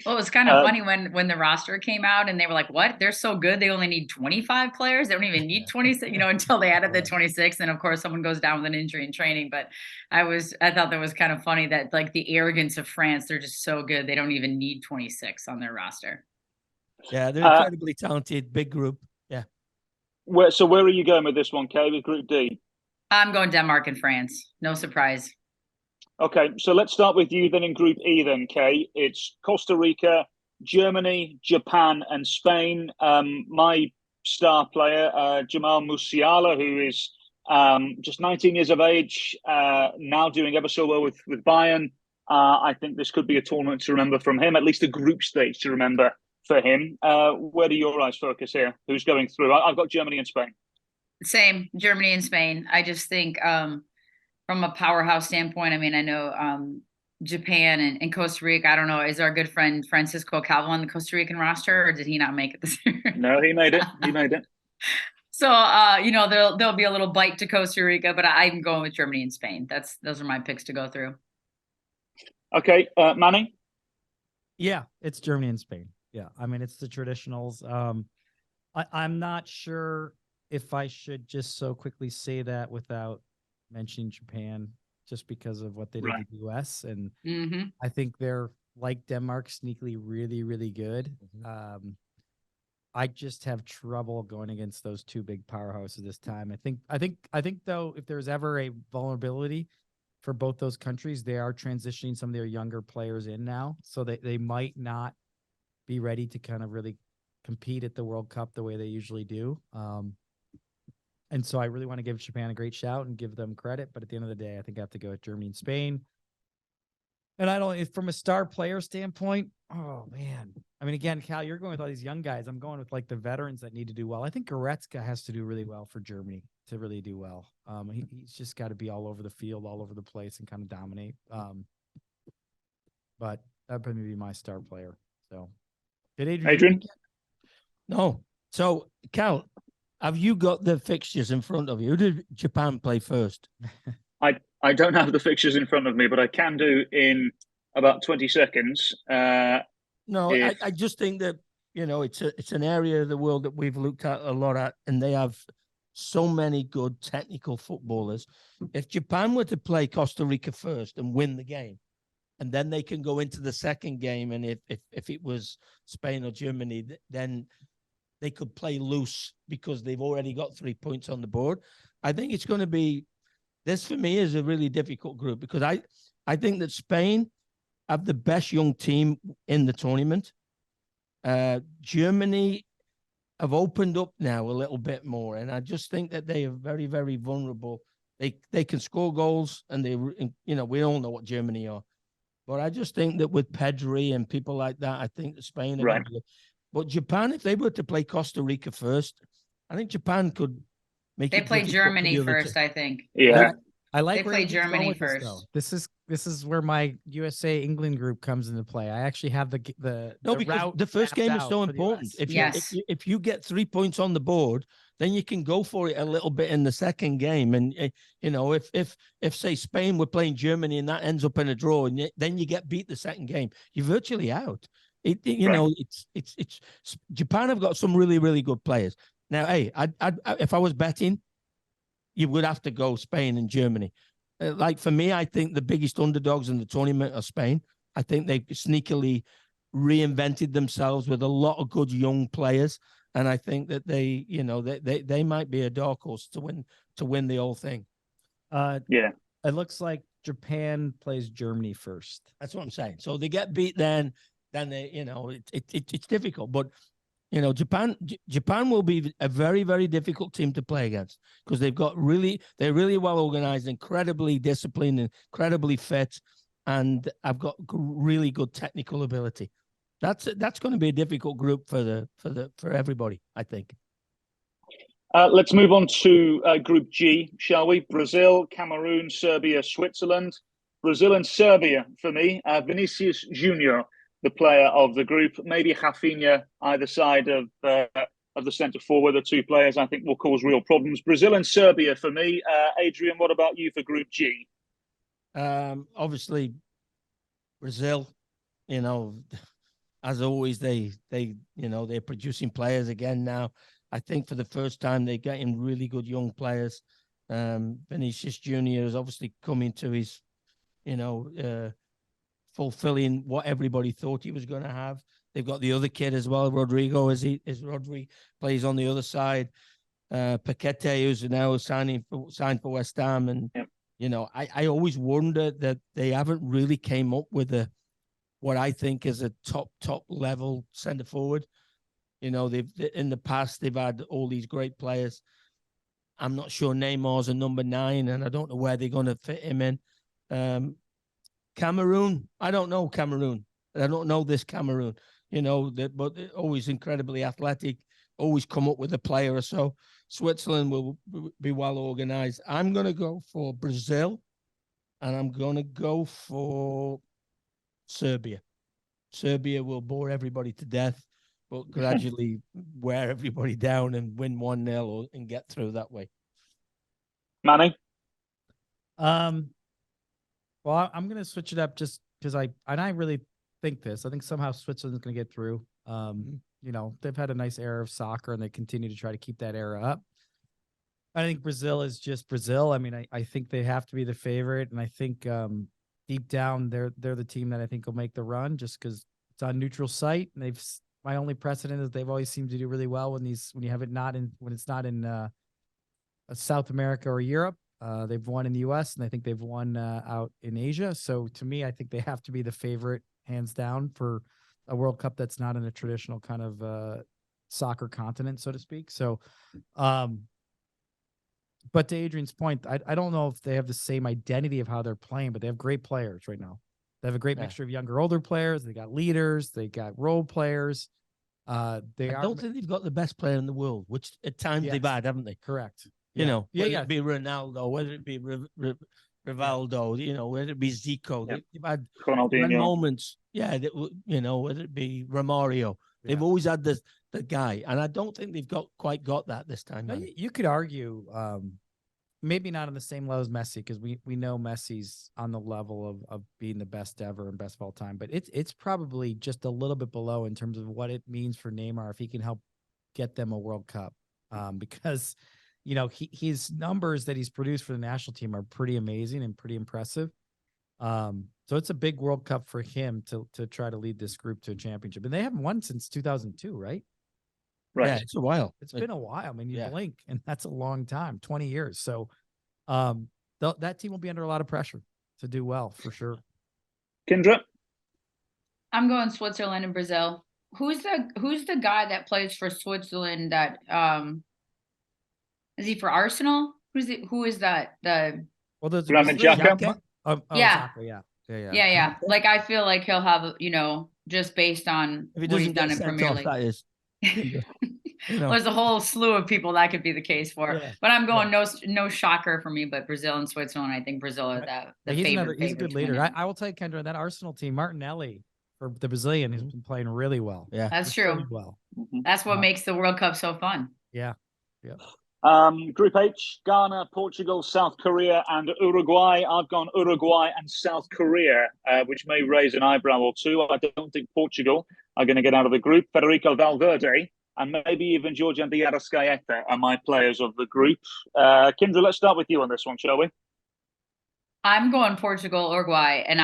Well, it was kind of funny when the roster came out and they were like, what? They're so good. They only need 25 players. They don't even need 26, until they added the 26. And of course, someone goes down with an injury in training. But I thought that was kind of funny that like the arrogance of France, they're just so good. They don't even need 26 on their roster. Yeah, they're incredibly talented, big group. Yeah. Where are you going with this one, Kay, with Group D? I'm going Denmark and France. No surprise. Okay, so let's start with you then in Group E then, Kay. It's Costa Rica, Germany, Japan, and Spain. My star player, Jamal Musiala, who is just 19 years of age, now doing ever so well with Bayern. I think this could be a tournament to remember from him, at least a group stage to remember for him. Where do your eyes focus here? Who's going through? I've got Germany and Spain. Same, Germany and Spain. I just think from a powerhouse standpoint, I mean, I know Japan and Costa Rica. I don't know. Is our good friend Francisco Calvo on the Costa Rican roster, or did he not make it this year? No, he made it. He made it. So, there'll be a little bite to Costa Rica, but I'm going with Germany and Spain. Those are my picks to go through. Okay, Manny? Yeah, it's Germany and Spain. Yeah, I mean, it's the traditionals. I'm not sure if I should just so quickly say that without mentioning Japan, just because of what they did to the U.S. And I think they're like Denmark, sneakily really, really good. I just have trouble going against those two big powerhouses this time. I think though, if there's ever a vulnerability for both those countries, they are transitioning some of their younger players in now, so they might not be ready to kind of really compete at the World Cup the way they usually do. And so I really want to give Japan a great shout and give them credit. But at the end of the day, I think I have to go with Germany and Spain. And from a star player standpoint, oh, man. I mean, again, Cal, you're going with all these young guys. I'm going with like the veterans that need to do well. I think Goretzka has to do really well for Germany to really do well. He's just got to be all over the field, all over the place, and kind of dominate. But that'd probably be my star player. So, did Adrian? No. So, Cal, have you got the fixtures in front of you? Who did Japan play first? I don't have the fixtures in front of me, but I can do in about 20 seconds. No, I just think that, it's an area of the world that we've looked at a lot at, and they have so many good technical footballers. If Japan were to play Costa Rica first and win the game, and then they can go into the second game, and if it was Spain or Germany, then they could play loose because they've already got 3 points on the board. I think it's going to be, this for me is a really difficult group, because I think that Spain have the best young team in the tournament. Germany have opened up now a little bit more, and I just think that they are very, very vulnerable. They can score goals, and we all know what Germany are. But I just think that with Pedri and people like that, I think that Spain are going to be. But Japan, if they were to play Costa Rica first, I think Japan could make it. They play Germany first, I think. Yeah. I like they play Germany first. This is where my USA England group comes into play. I actually have the because the first game is so important. If you get 3 points on the board, then you can go for it a little bit in the second game. And if say Spain were playing Germany and that ends up in a draw, and then you get beat the second game, you're virtually out. It's Japan have got some really, really good players. Now, hey, if I was betting, you would have to go Spain and Germany. Like for me, I think the biggest underdogs in the tournament are Spain. I think they sneakily reinvented themselves with a lot of good young players, and I think that they might be a dark horse to win the whole thing. It looks like Japan plays Germany first. That's what I'm saying. So they get beat, then they, it's difficult, but. Japan will be a very, very difficult team to play against, because they're really well organized, incredibly disciplined, incredibly fit. and I've got really good technical ability. That's going to be a difficult group for everybody, I think. Let's move on to Group G, shall we? Brazil, Cameroon, Serbia, Switzerland. Brazil and Serbia for me. Vinicius Junior, the player of the group. Maybe Rafinha either side of the centre forward. The two players I think will cause real problems. Brazil and Serbia for me. Adrian, what about you for Group G? Obviously, Brazil. You know, as always, they're producing players again now. I think for the first time they're getting really good young players. Vinicius Junior is obviously coming to his, fulfilling what everybody thought he was going to have. They've got the other kid as well, Rodrigo, as Rodri plays on the other side. Paquete, who's now signed for West Ham, and I always wonder that they haven't really came up with what I think is a top level centre forward. They've in the past they've had all these great players. I'm not sure Neymar's a number 9, and I don't know where they're going to fit him in. Cameroon, I don't know Cameroon. I don't know this Cameroon. But they're always incredibly athletic. Always come up with a player or so. Switzerland will be well organized. I'm going to go for Brazil, and I'm going to go for Serbia. Serbia will bore everybody to death, but gradually wear everybody down and win 1-0 and get through that way. Manny? Well, I'm going to switch it up just because I really think this. I think somehow Switzerland's going to get through. They've had a nice era of soccer, and they continue to try to keep that era up. I think Brazil is just Brazil. I mean, I think they have to be the favorite, and I think deep down they're the team that I think will make the run just because it's on neutral site, and my only precedent is they've always seemed to do really well when it's not in South America or Europe. They've won in the U.S. and I think they've won out in Asia. So to me, I think they have to be the favorite, hands down, for a World Cup that's not in a traditional kind of soccer continent, so to speak. So, but to Adrian's point, I don't know if they have the same identity of how they're playing, but they have great players right now. They have a great mixture of younger, older players. They got leaders. They got role players. I don't think they've got the best player in the world, which at times they've had, haven't they? Correct. Whether it be Ronaldo, whether it be Rivaldo, whether it be Zico, they've had moments. Whether it be Romario, they've always had the guy, and I don't think they've quite got that this time. No, you could argue, maybe not on the same level as Messi, because we know Messi's on the level of being the best ever and best of all time, but it's probably just a little bit below in terms of what it means for Neymar if he can help get them a World Cup, because his numbers that he's produced for the national team are pretty amazing and pretty impressive. So it's a big World Cup for him to try to lead this group to a championship, and they haven't won since 2002, right? Right. Yeah, it's a while. It's been a while. I mean, you blink, and that's a long time, 20 years. So that team will be under a lot of pressure to do well, for sure. Kyndra? I'm going Switzerland and Brazil. Who's the guy that plays for Switzerland that is he for Arsenal? Who is that? Granit Xhaka? Yeah. Xhaka, Yeah. Like, I feel like he'll have, just based on what he's done in Premier League. That is. There's a whole slew of people that could be the case for, but I'm going no shocker for me, but Brazil and Switzerland. I think Brazil is the favorite. He's a good leader. I will tell you, Kyndra, that Arsenal team, Martinelli, for the Brazilian, has been playing really well. Yeah, that's true. Really well. That's what makes the World Cup so fun. Yeah. Group H, Ghana, Portugal, South Korea, and Uruguay. I've gone Uruguay and South Korea, which may raise an eyebrow or two. I don't think Portugal are going to get out of the group. Federico Valverde and maybe even Georgian de Arrascaeta are my players of the group. Kyndra, let's start with you on this one, shall we? I'm going Portugal, Uruguay, and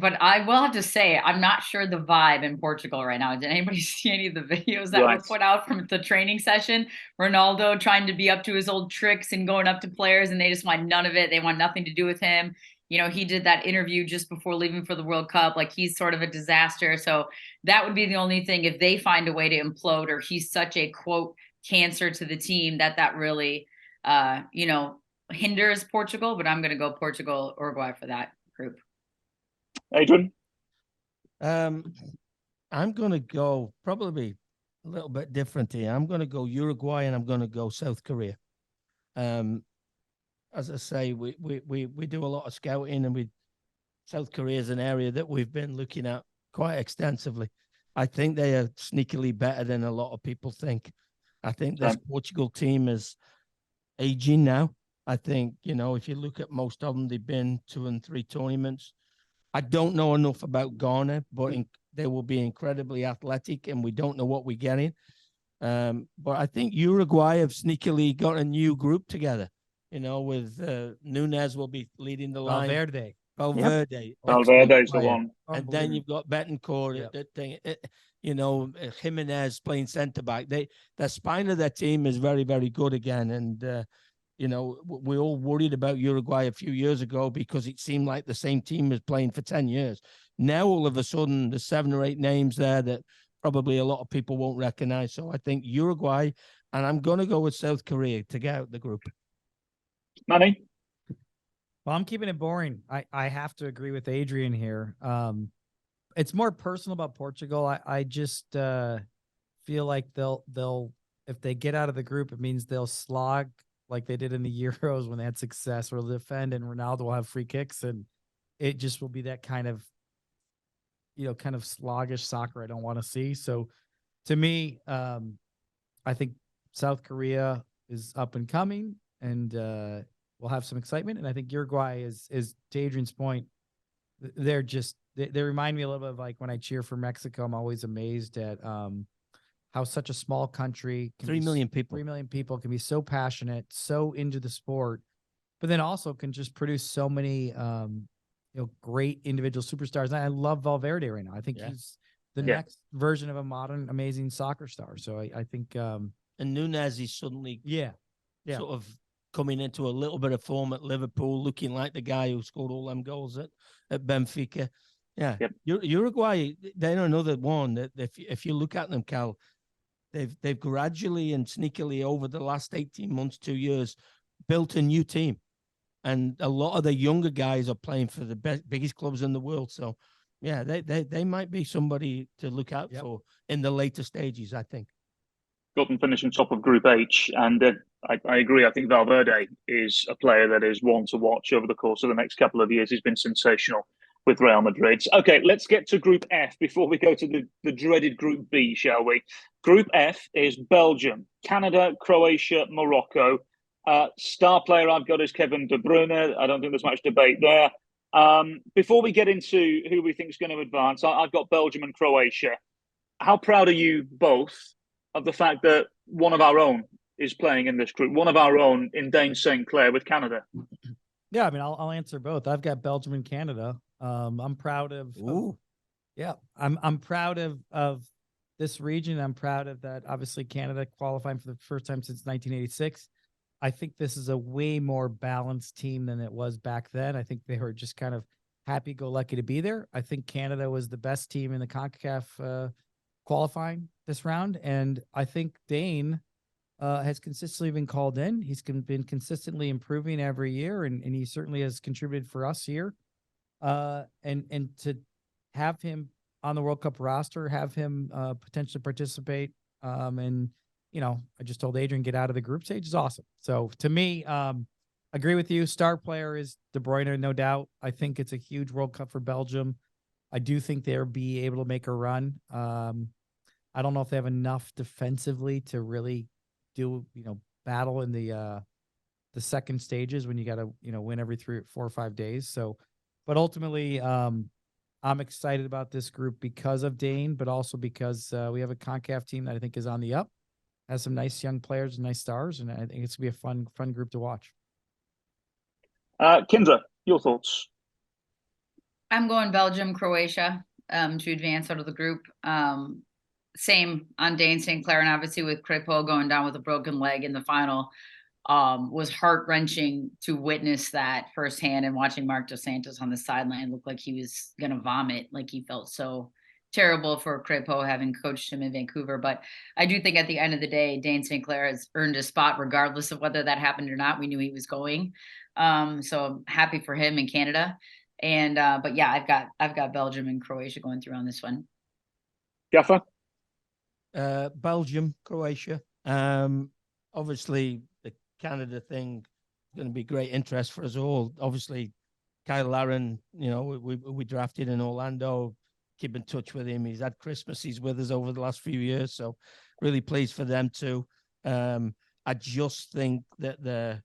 but I will have to say, I'm not sure the vibe in Portugal right now. Did anybody see any of the videos that were put out from the training session? Ronaldo trying to be up to his old tricks and going up to players, and they just want none of it. They want nothing to do with him. He did that interview just before leaving for the World Cup. Like, he's sort of a disaster. So that would be the only thing, if they find a way to implode, or he's such a, quote, cancer to the team, that really, hinders Portugal. But I'm going to go Portugal, Uruguay for that group. Adrian? I'm going to go probably a little bit different here. I'm going to go Uruguay and I'm going to go South Korea. As I say, we do a lot of scouting, and South Korea is an area that we've been looking at quite extensively. I think they are sneakily better than a lot of people think. I think this Portugal team is aging now. I think, if you look at most of them, they've been 2 and 3 tournaments. I don't know enough about Ghana, but they will be incredibly athletic, and we don't know what we're getting. But I think Uruguay have sneakily got a new group together, with Nunez will be leading the line. Valverde. Valverde's the one. And then you've got Betancourt, Jimenez playing centre back. The spine of their team is very, very good again. And, we all worried about Uruguay a few years ago because it seemed like the same team was playing for 10 years. Now, all of a sudden, there's 7 or 8 names there that probably a lot of people won't recognize. So I think Uruguay, and I'm going to go with South Korea to get out the group. Manny? Well, I'm keeping it boring. I have to agree with Adrian here. It's more personal about Portugal. I just feel like they'll if they get out of the group, it means they'll slog like they did in the Euros when they had success, or defend, and Ronaldo will have free kicks, and it just will be that kind of sluggish soccer I don't want to see. So to me, I think South Korea is up and coming, and we'll have some excitement. And I think Uruguay is to Adrian's point, they remind me a little bit of like when I cheer for Mexico. I'm always amazed at how such a small country, 3 million people can be so passionate, so into the sport, but then also can just produce so many great individual superstars. And I love Valverde right now. I think he's the next version of a modern, amazing soccer star. So I think and Nunez is suddenly sort of coming into a little bit of form at Liverpool, looking like the guy who scored all them goals at Benfica. Yeah. Yep. Uruguay, they're another one that if you look at them, Cal, they've gradually and sneakily over the last 18 months, 2 years, built a new team. And a lot of the younger guys are playing for the biggest clubs in the world. So, yeah, they might be somebody to look out for in the later stages, I think. Got them finishing top of Group H. And I agree. I think Valverde is a player that is one to watch over the course of the next couple of years. He's been sensational with Real Madrid. Okay, let's get to Group F before we go to the dreaded Group B, shall we? Group F is Belgium, Canada, Croatia, Morocco. Star player I've got is Kevin De Bruyne. I don't think there's much debate there. Before we get into who we think is going to advance, I've got Belgium and Croatia. How proud are you both of the fact that one of our own is playing in this group, one of our own in Dane St. Clair with Canada? Yeah, I mean, I'll answer both. I've got Belgium and Canada. I'm proud of I'm proud of this region. I'm proud of that. Obviously, Canada qualifying for the first time since 1986. I think this is a way more balanced team than it was back then. I think they were just kind of happy-go-lucky to be there. I think Canada was the best team in the CONCACAF qualifying this round, and I think Dane has consistently been called in. He's been consistently improving every year, and he certainly has contributed for us here. And to have him on the World Cup roster, have him potentially participate, and I just told Adrian get out of the group stage is awesome. So to me, agree with you. Star player is De Bruyne, no doubt. I think it's a huge World Cup for Belgium. I do think they'll be able to make a run. I don't know if they have enough defensively to really do battle in the second stages when you got to win every 3, 4, or 5 days. So, but ultimately, I'm excited about this group because of Dane, but also because we have a CONCACAF team that I think is on the up, has some nice young players and nice stars, and I think it's gonna be a fun group to watch. Kyndra, your thoughts? I'm going Belgium, Croatia to advance out of the group. Same on Dane St. Clair, and obviously with Crépeau going down with a broken leg in the final, was heart-wrenching to witness that firsthand, and watching Marc Dos Santos on the sideline look like he was going to vomit, like he felt so terrible for Crépeau having coached him in Vancouver. But I do think at the end of the day, Dane St. Clair has earned a spot regardless of whether that happened or not. We knew he was going. So I'm happy for him in Canada. And but yeah, I've got Belgium and Croatia going through on this one. Gaffer? Belgium, Croatia. Obviously, the Canada thing is going to be great interest for us all. Obviously, Kyle Larin, we drafted in Orlando. Keep in touch with him. He's had Christmas. He's with us over the last few years, so really pleased for them too. I just think that the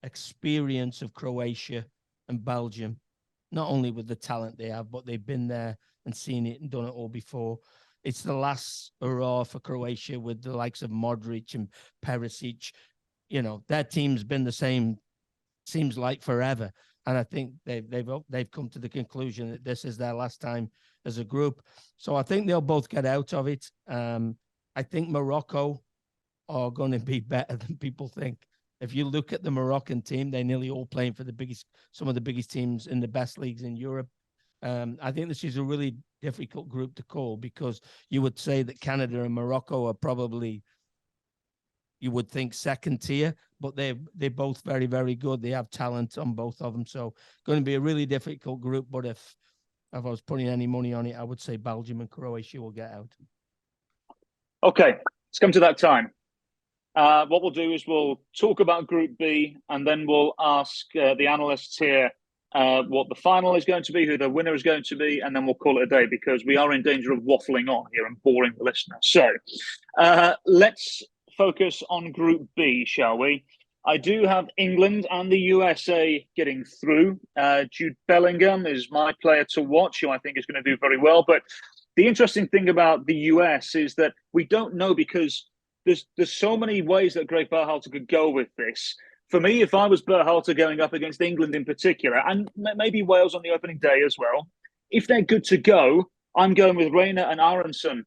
experience of Croatia and Belgium, not only with the talent they have, but they've been there and seen it and done it all before. It's the last hurrah for Croatia with the likes of Modric and Perisic. Their team's been the same, seems like forever. And I think they've come to the conclusion that this is their last time as a group. So I think they'll both get out of it. I think Morocco are going to be better than people think. If you look at the Moroccan team, they're nearly all playing for some of the biggest teams in the best leagues in Europe. I think this is a really difficult group to call, because you would say that Canada and Morocco are probably, you would think, second tier, but they're both very, very good. They have talent on both of them. So going to be a really difficult group. But if I was putting any money on it, I would say Belgium and Croatia will get out. Okay, let's come to that time. What we'll do is we'll talk about Group B, and then we'll ask the analysts here what the final is going to be, who the winner is going to be, and then we'll call it a day, because we are in danger of waffling on here and boring the listener. So let's focus on Group B, shall we? I do have England and the USA getting through. Jude Bellingham is my player to watch, who I think is going to do very well. But the interesting thing about the US is that we don't know, because there's so many ways that Greg Berhalter could go with this. For me, if I was Berhalter going up against England in particular, and maybe Wales on the opening day as well, if they're good to go, I'm going with Reina and Aronson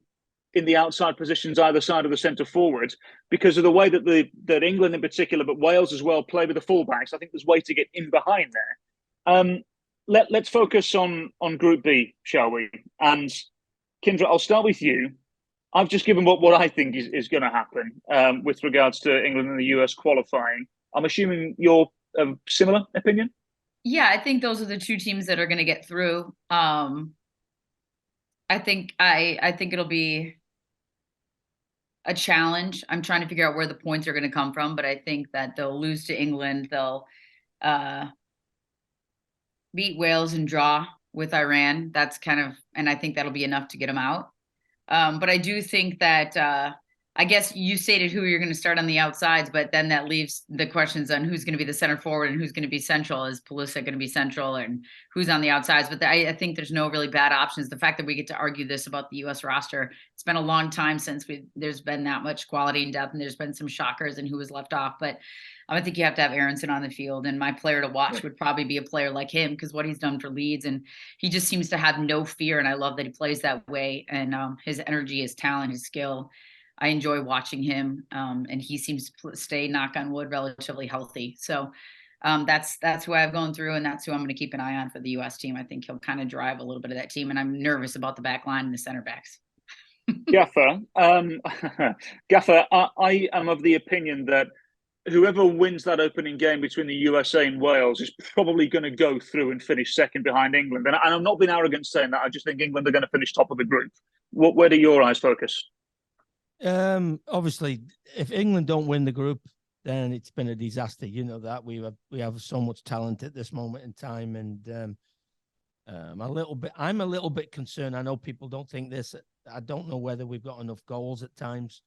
in the outside positions either side of the centre forward, because of the way that England in particular, but Wales as well, play with the fullbacks. I think there's way to get in behind there. Let's focus on Group B, shall we? And Kyndra, I'll start with you. I've just given what I think is going to happen with regards to England and the US qualifying. I'm assuming you're of similar opinion? Yeah, I think those are the two teams that are going to get through. I think it'll be a challenge. I'm trying to figure out where the points are going to come from, but I think that they'll lose to England. They'll beat Wales and draw with Iran. That's and I think that'll be enough to get them out. But I do think that I guess you stated who you're going to start on the outsides, but then that leaves the questions on who's going to be the center forward and who's going to be central. Is Pulisic going to be central, and who's on the outsides? But I think there's no really bad options. The fact that we get to argue this about the U.S. roster, it's been a long time since there's been that much quality and depth, and there's been some shockers and who was left off. But I think you have to have Aronson on the field, and my player to watch would probably be a player like him, because what he's done for Leeds, and he just seems to have no fear, and I love that he plays that way, and his energy, his talent, his skill. I enjoy watching him, and he seems to stay, knock on wood, relatively healthy. So that's who I've gone through, and that's who I'm going to keep an eye on for the U.S. team. I think he'll kind of drive a little bit of that team, and I'm nervous about the back line and the center backs. Gaffer, I am of the opinion that whoever wins that opening game between the USA and Wales is probably going to go through and finish second behind England. And I'm not being arrogant saying that. I just think England are going to finish top of the group. Where do your eyes focus? Obviously, if England don't win the group, then it's been a disaster. You know that we have so much talent at this moment in time, and I'm a little bit concerned. I know people don't think this. I don't know whether we've got enough goals at times.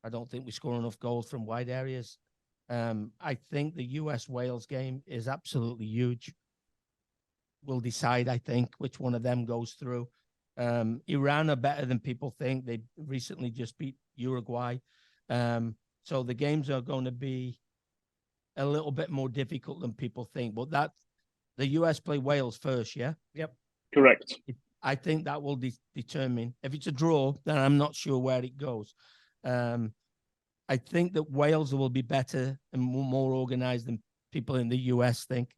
I don't think we score enough goals from wide areas. I think the US-Wales game is absolutely huge. We'll decide, I think, which one of them goes through. Iran are better than people think. They recently just beat Uruguay. So the games are going to be a little bit more difficult than people think. But the US play Wales first, yeah? Yep. Correct. I think that will determine. If it's a draw, then I'm not sure where it goes. I think that Wales will be better and more organized than people in the US think.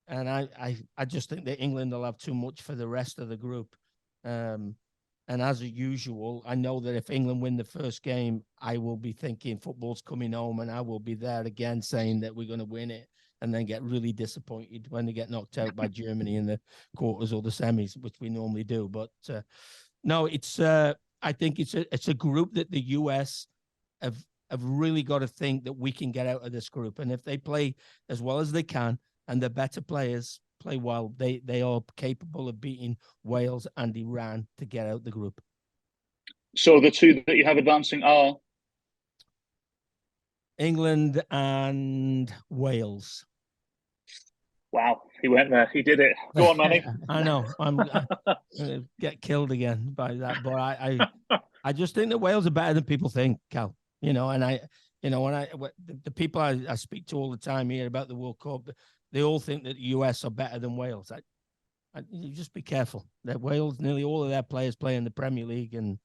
And I just think that England will have too much for the rest of the group. And as usual, I know that if England win the first game, I will be thinking football's coming home, and I will be there again saying that we're going to win it. and then get really disappointed when they get knocked out by Germany in the quarters or the semis, which we normally do. But no, it's I think it's a group that the US have really got to think that we can get out of this group, and if they play as well as they can and the better players play well, they are capable of beating Wales and Iran to get out the group. So the two that you have advancing are England and Wales. Wow, he went there. He did it. Go on, Manny. I know. I'm gonna get killed again by that, but I just think that Wales are better than people think, Cal. You know, and the people I speak to all the time here about the World Cup, they all think that the US are better than Wales. You just be careful. That Wales, nearly all of their players play in the Premier League, and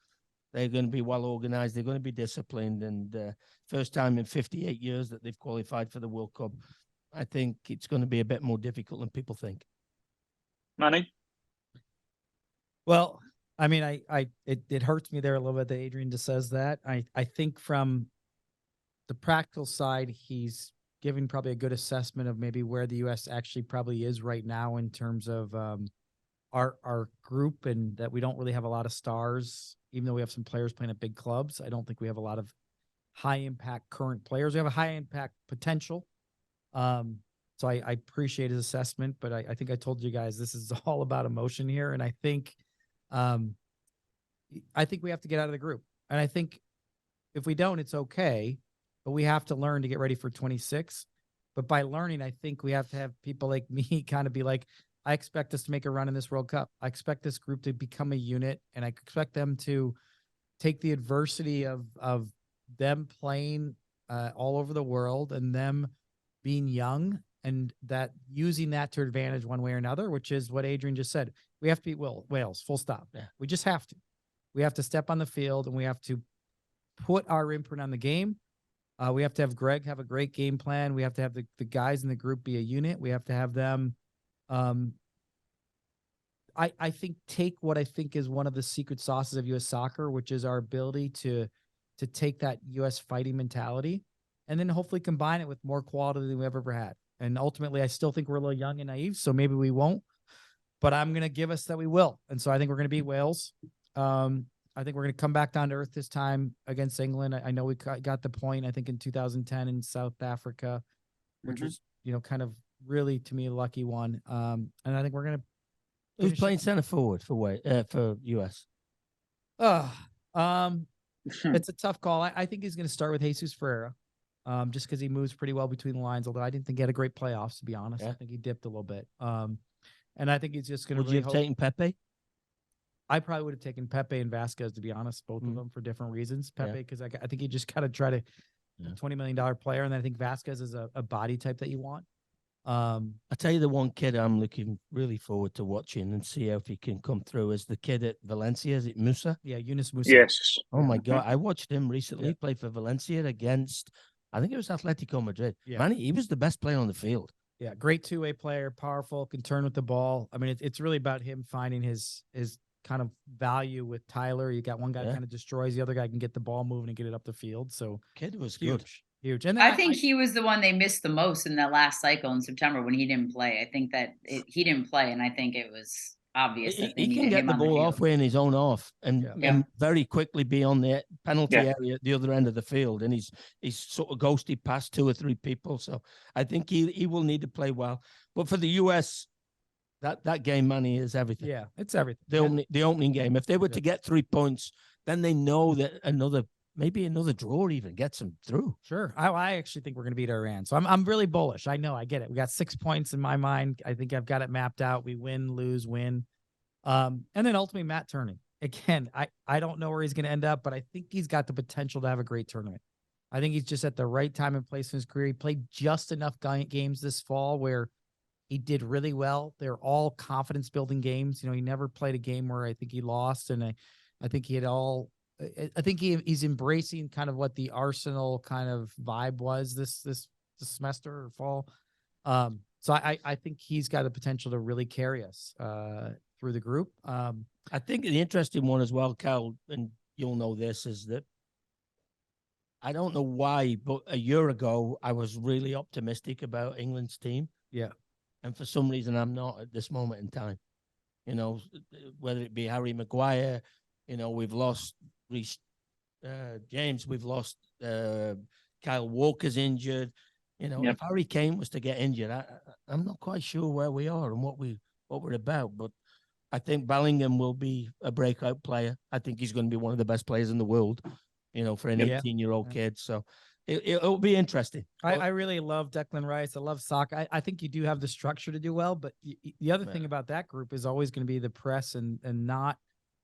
they're going to be well organized. They're going to be disciplined, and first time in 58 years that they've qualified for the World Cup. I think it's going to be a bit more difficult than people think. Manny? Well, I mean, it hurts me there a little bit that Adrian just says that. I think from the practical side, he's giving probably a good assessment of maybe where the U.S. actually probably is right now in terms of our group, and that we don't really have a lot of stars, even though we have some players playing at big clubs. I don't think we have a lot of high impact current players. We have a high impact potential. So I appreciate his assessment, but I think I told you guys this is all about emotion here, and I think we have to get out of the group. And I think if we don't, it's okay, but we have to learn to get ready for 26. But by learning, I think we have to have people like me kind of be like, I expect us to make a run in this World Cup. I expect this group to become a unit, and I expect them to take the adversity of them playing all over the world and them being young, and that using that to advantage one way or another, which is what Adrian just said. We have to beat Wales, full stop. Yeah. We just have to. We have to step on the field, and we have to put our imprint on the game. We have to have Greg have a great game plan. We have to have the guys in the group be a unit. We have to have them I think take what I think is one of the secret sauces of U.S. soccer, which is our ability to take that U.S. fighting mentality and then hopefully combine it with more quality than we've ever had. And ultimately, I still think we're a little young and naive, so maybe we won't. But I'm going to give us that we will. And so I think we're going to beat Wales. I think we're going to come back down to earth this time against England. I know we got the point, I think, in 2010 in South Africa, which was, kind of really, to me, a lucky one. And I think we're going to. Who's playing center forward for US? It's a tough call. I think he's going to start with Jesus Ferreira, just because he moves pretty well between the lines. Although I didn't think he had a great playoffs, to be honest. Yeah. I think he dipped a little bit. And I think he's just going to. Would you have taken Pepe? I probably would have taken Pepe and Vasquez, to be honest, both of them for different reasons. Pepe, because I think you just got to try to $20 million player, and I think Vasquez is a body type that you want. I tell you, the one kid I'm looking really forward to watching and see if he can come through is the kid at Valencia. Is it Musa? Yeah, Yunus Musa. Yes. Oh my God, I watched him recently play for Valencia against, I think it was Atletico Madrid. Yeah. Man, he was the best player on the field. Yeah, great two-way player, powerful, can turn with the ball. I mean, it's really about him finding his kind of value with Tyler. You got one guy kind of destroys, the other guy can get the ball moving and get it up the field. So kid was huge. And I think he was the one they missed the most in that last cycle in September when he didn't play. I think that he didn't play, and I think it was obvious that they he needed can get him the on ball the halfway in his own half and very quickly be on the penalty area at the other end of the field, and he's sort of ghosted past 2 or 3 people. So I think he will need to play well. But for the US, that game, Manny, is everything. Yeah, it's everything. The opening game. If they were to get 3 points, then they know that maybe another draw even gets them through. Sure. I actually think we're going to beat Iran. So I'm really bullish. I know, I get it. We got 6 points in my mind. I think I've got it mapped out. We win, lose, win. And then ultimately Matt Turning. Again, I don't know where he's going to end up, but I think he's got the potential to have a great tournament. I think he's just at the right time and place in his career. He played just enough games this fall where he did really well. They're all confidence building games. He never played a game where I think he lost. And I think I think he's embracing kind of what the Arsenal kind of vibe was this semester or fall. So I think he's got the potential to really carry us through the group. I think the interesting one as well, Cal, and you'll know this, is that I don't know why, but a year ago, I was really optimistic about England's team. Yeah. And for some reason, I'm not at this moment in time. Whether it be Harry Maguire, we've lost Reece James, we've lost Kyle Walker's injured. If Harry Kane was to get injured, I'm not quite sure where we are and what we're about. But I think Bellingham will be a breakout player. I think he's going to be one of the best players in the world, for an 18-year-old kid. So it'll be interesting. I really love Declan Rice. I love Saka. I think you do have the structure to do well, but the other thing about that group is always going to be the press and not.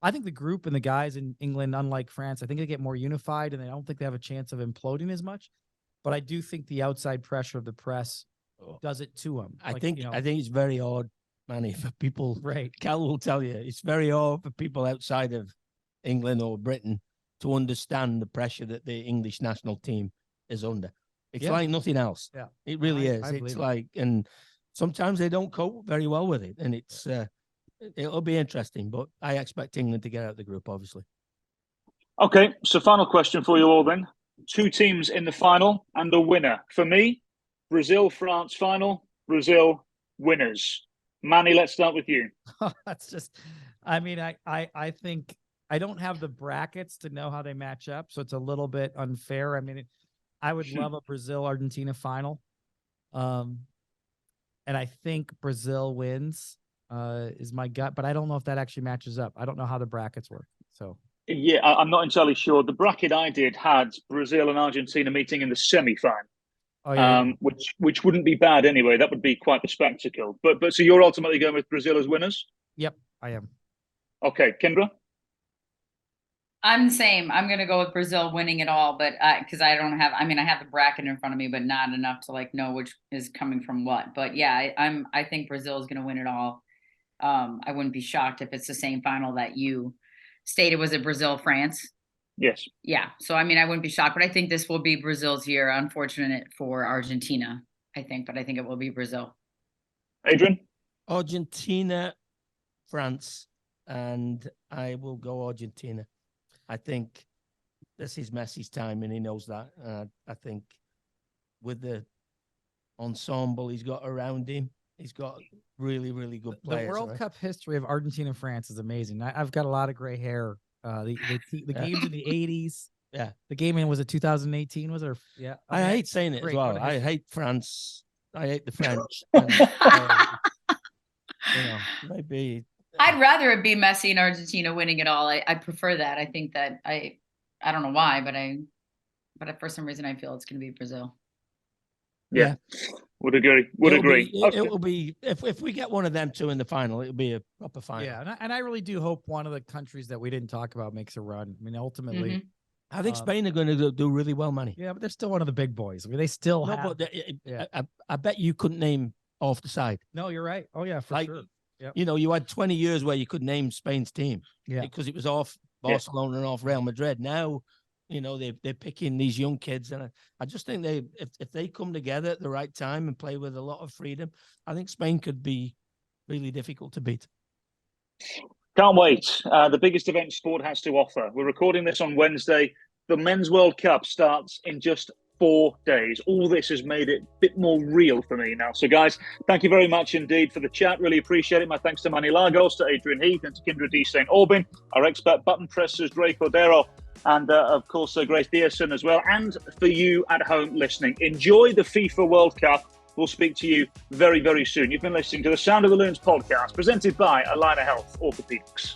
I think the group and the guys in England, unlike France, I think they get more unified, and I don't think they have a chance of imploding as much. But I do think the outside pressure of the press does it to them. I think it's very odd, Manny, for people. Right. Cal will tell you it's very odd for people outside of England or Britain to understand the pressure that the English national team is under. It's like nothing else. Yeah, it really is. It's like, and sometimes they don't cope very well with it, and it's it'll be interesting. But I expect England to get out of the group, obviously. Okay, so final question for you all then. 2 teams in the final and the winner. For me, Brazil-France final, Brazil winners. Manny, let's start with you. That's just, I mean, I think I don't have the brackets to know how they match up, so it's a little bit unfair. I mean, I would love a Brazil-Argentina final. And I think Brazil wins is my gut, but I don't know if that actually matches up. I don't know how the brackets work, so. Yeah, I'm not entirely sure. The bracket I did had Brazil and Argentina meeting in the semi-final, which wouldn't be bad anyway. That would be quite the spectacle. But so you're ultimately going with Brazil as winners? Yep, I am. Okay, Kyndra? I'm the same. I'm going to go with Brazil winning it all, but because I have the bracket in front of me, but not enough to know which is coming from what. But yeah, I think Brazil is going to win it all. I wouldn't be shocked if it's the same final that you stated. Was it Brazil-France? Yes. Yeah. So, I wouldn't be shocked, but I think this will be Brazil's year. Unfortunate for Argentina, I think, but I think it will be Brazil. Adrian? Argentina, France, and I will go Argentina. I think this is Messi's time, and he knows that. I think with the ensemble he's got around him, he's got really, really good players. The World Cup history of Argentina and France is amazing. I've got a lot of gray hair. The games in the 80s. Yeah. The game in, was it 2018? Was there? Yeah. I hate saying it as well. I hate France. I hate the French. And, maybe. I'd rather it be Messi and Argentina winning it all. I prefer that. I think that I don't know why, but for some reason I feel it's going to be Brazil. Yeah. Would agree. It will be if we get one of them 2 in the final, it'll be a proper final. Yeah, and I really do hope one of the countries that we didn't talk about makes a run. I mean, ultimately, I think Spain are going to do really well, Manny. Yeah, but they're still one of the big boys. I mean, they still have. But I bet you couldn't name off the side. No, you're right. Oh yeah, for sure. Yep. You had 20 years where you could name Spain's team. Yeah, because it was off Barcelona and off Real Madrid. Now, they're picking these young kids, and I just think if they come together at the right time and play with a lot of freedom, I think Spain could be really difficult to beat. Can't wait. The biggest event sport has to offer. We're recording this on Wednesday. The Men's World Cup starts in just 4 days. All this has made it a bit more real for me now. So, guys, thank you very much indeed for the chat. Really appreciate it. My thanks to Manny Lagos, to Adrian Heath, and to Kyndra D. St. Aubin, our expert button pressers, Dre Cordero, and of course, Grace Dearson as well. And for you at home listening, enjoy the FIFA World Cup. We'll speak to you very, very soon. You've been listening to the Sound of the Loons podcast, presented by Alina Health Orthopedics.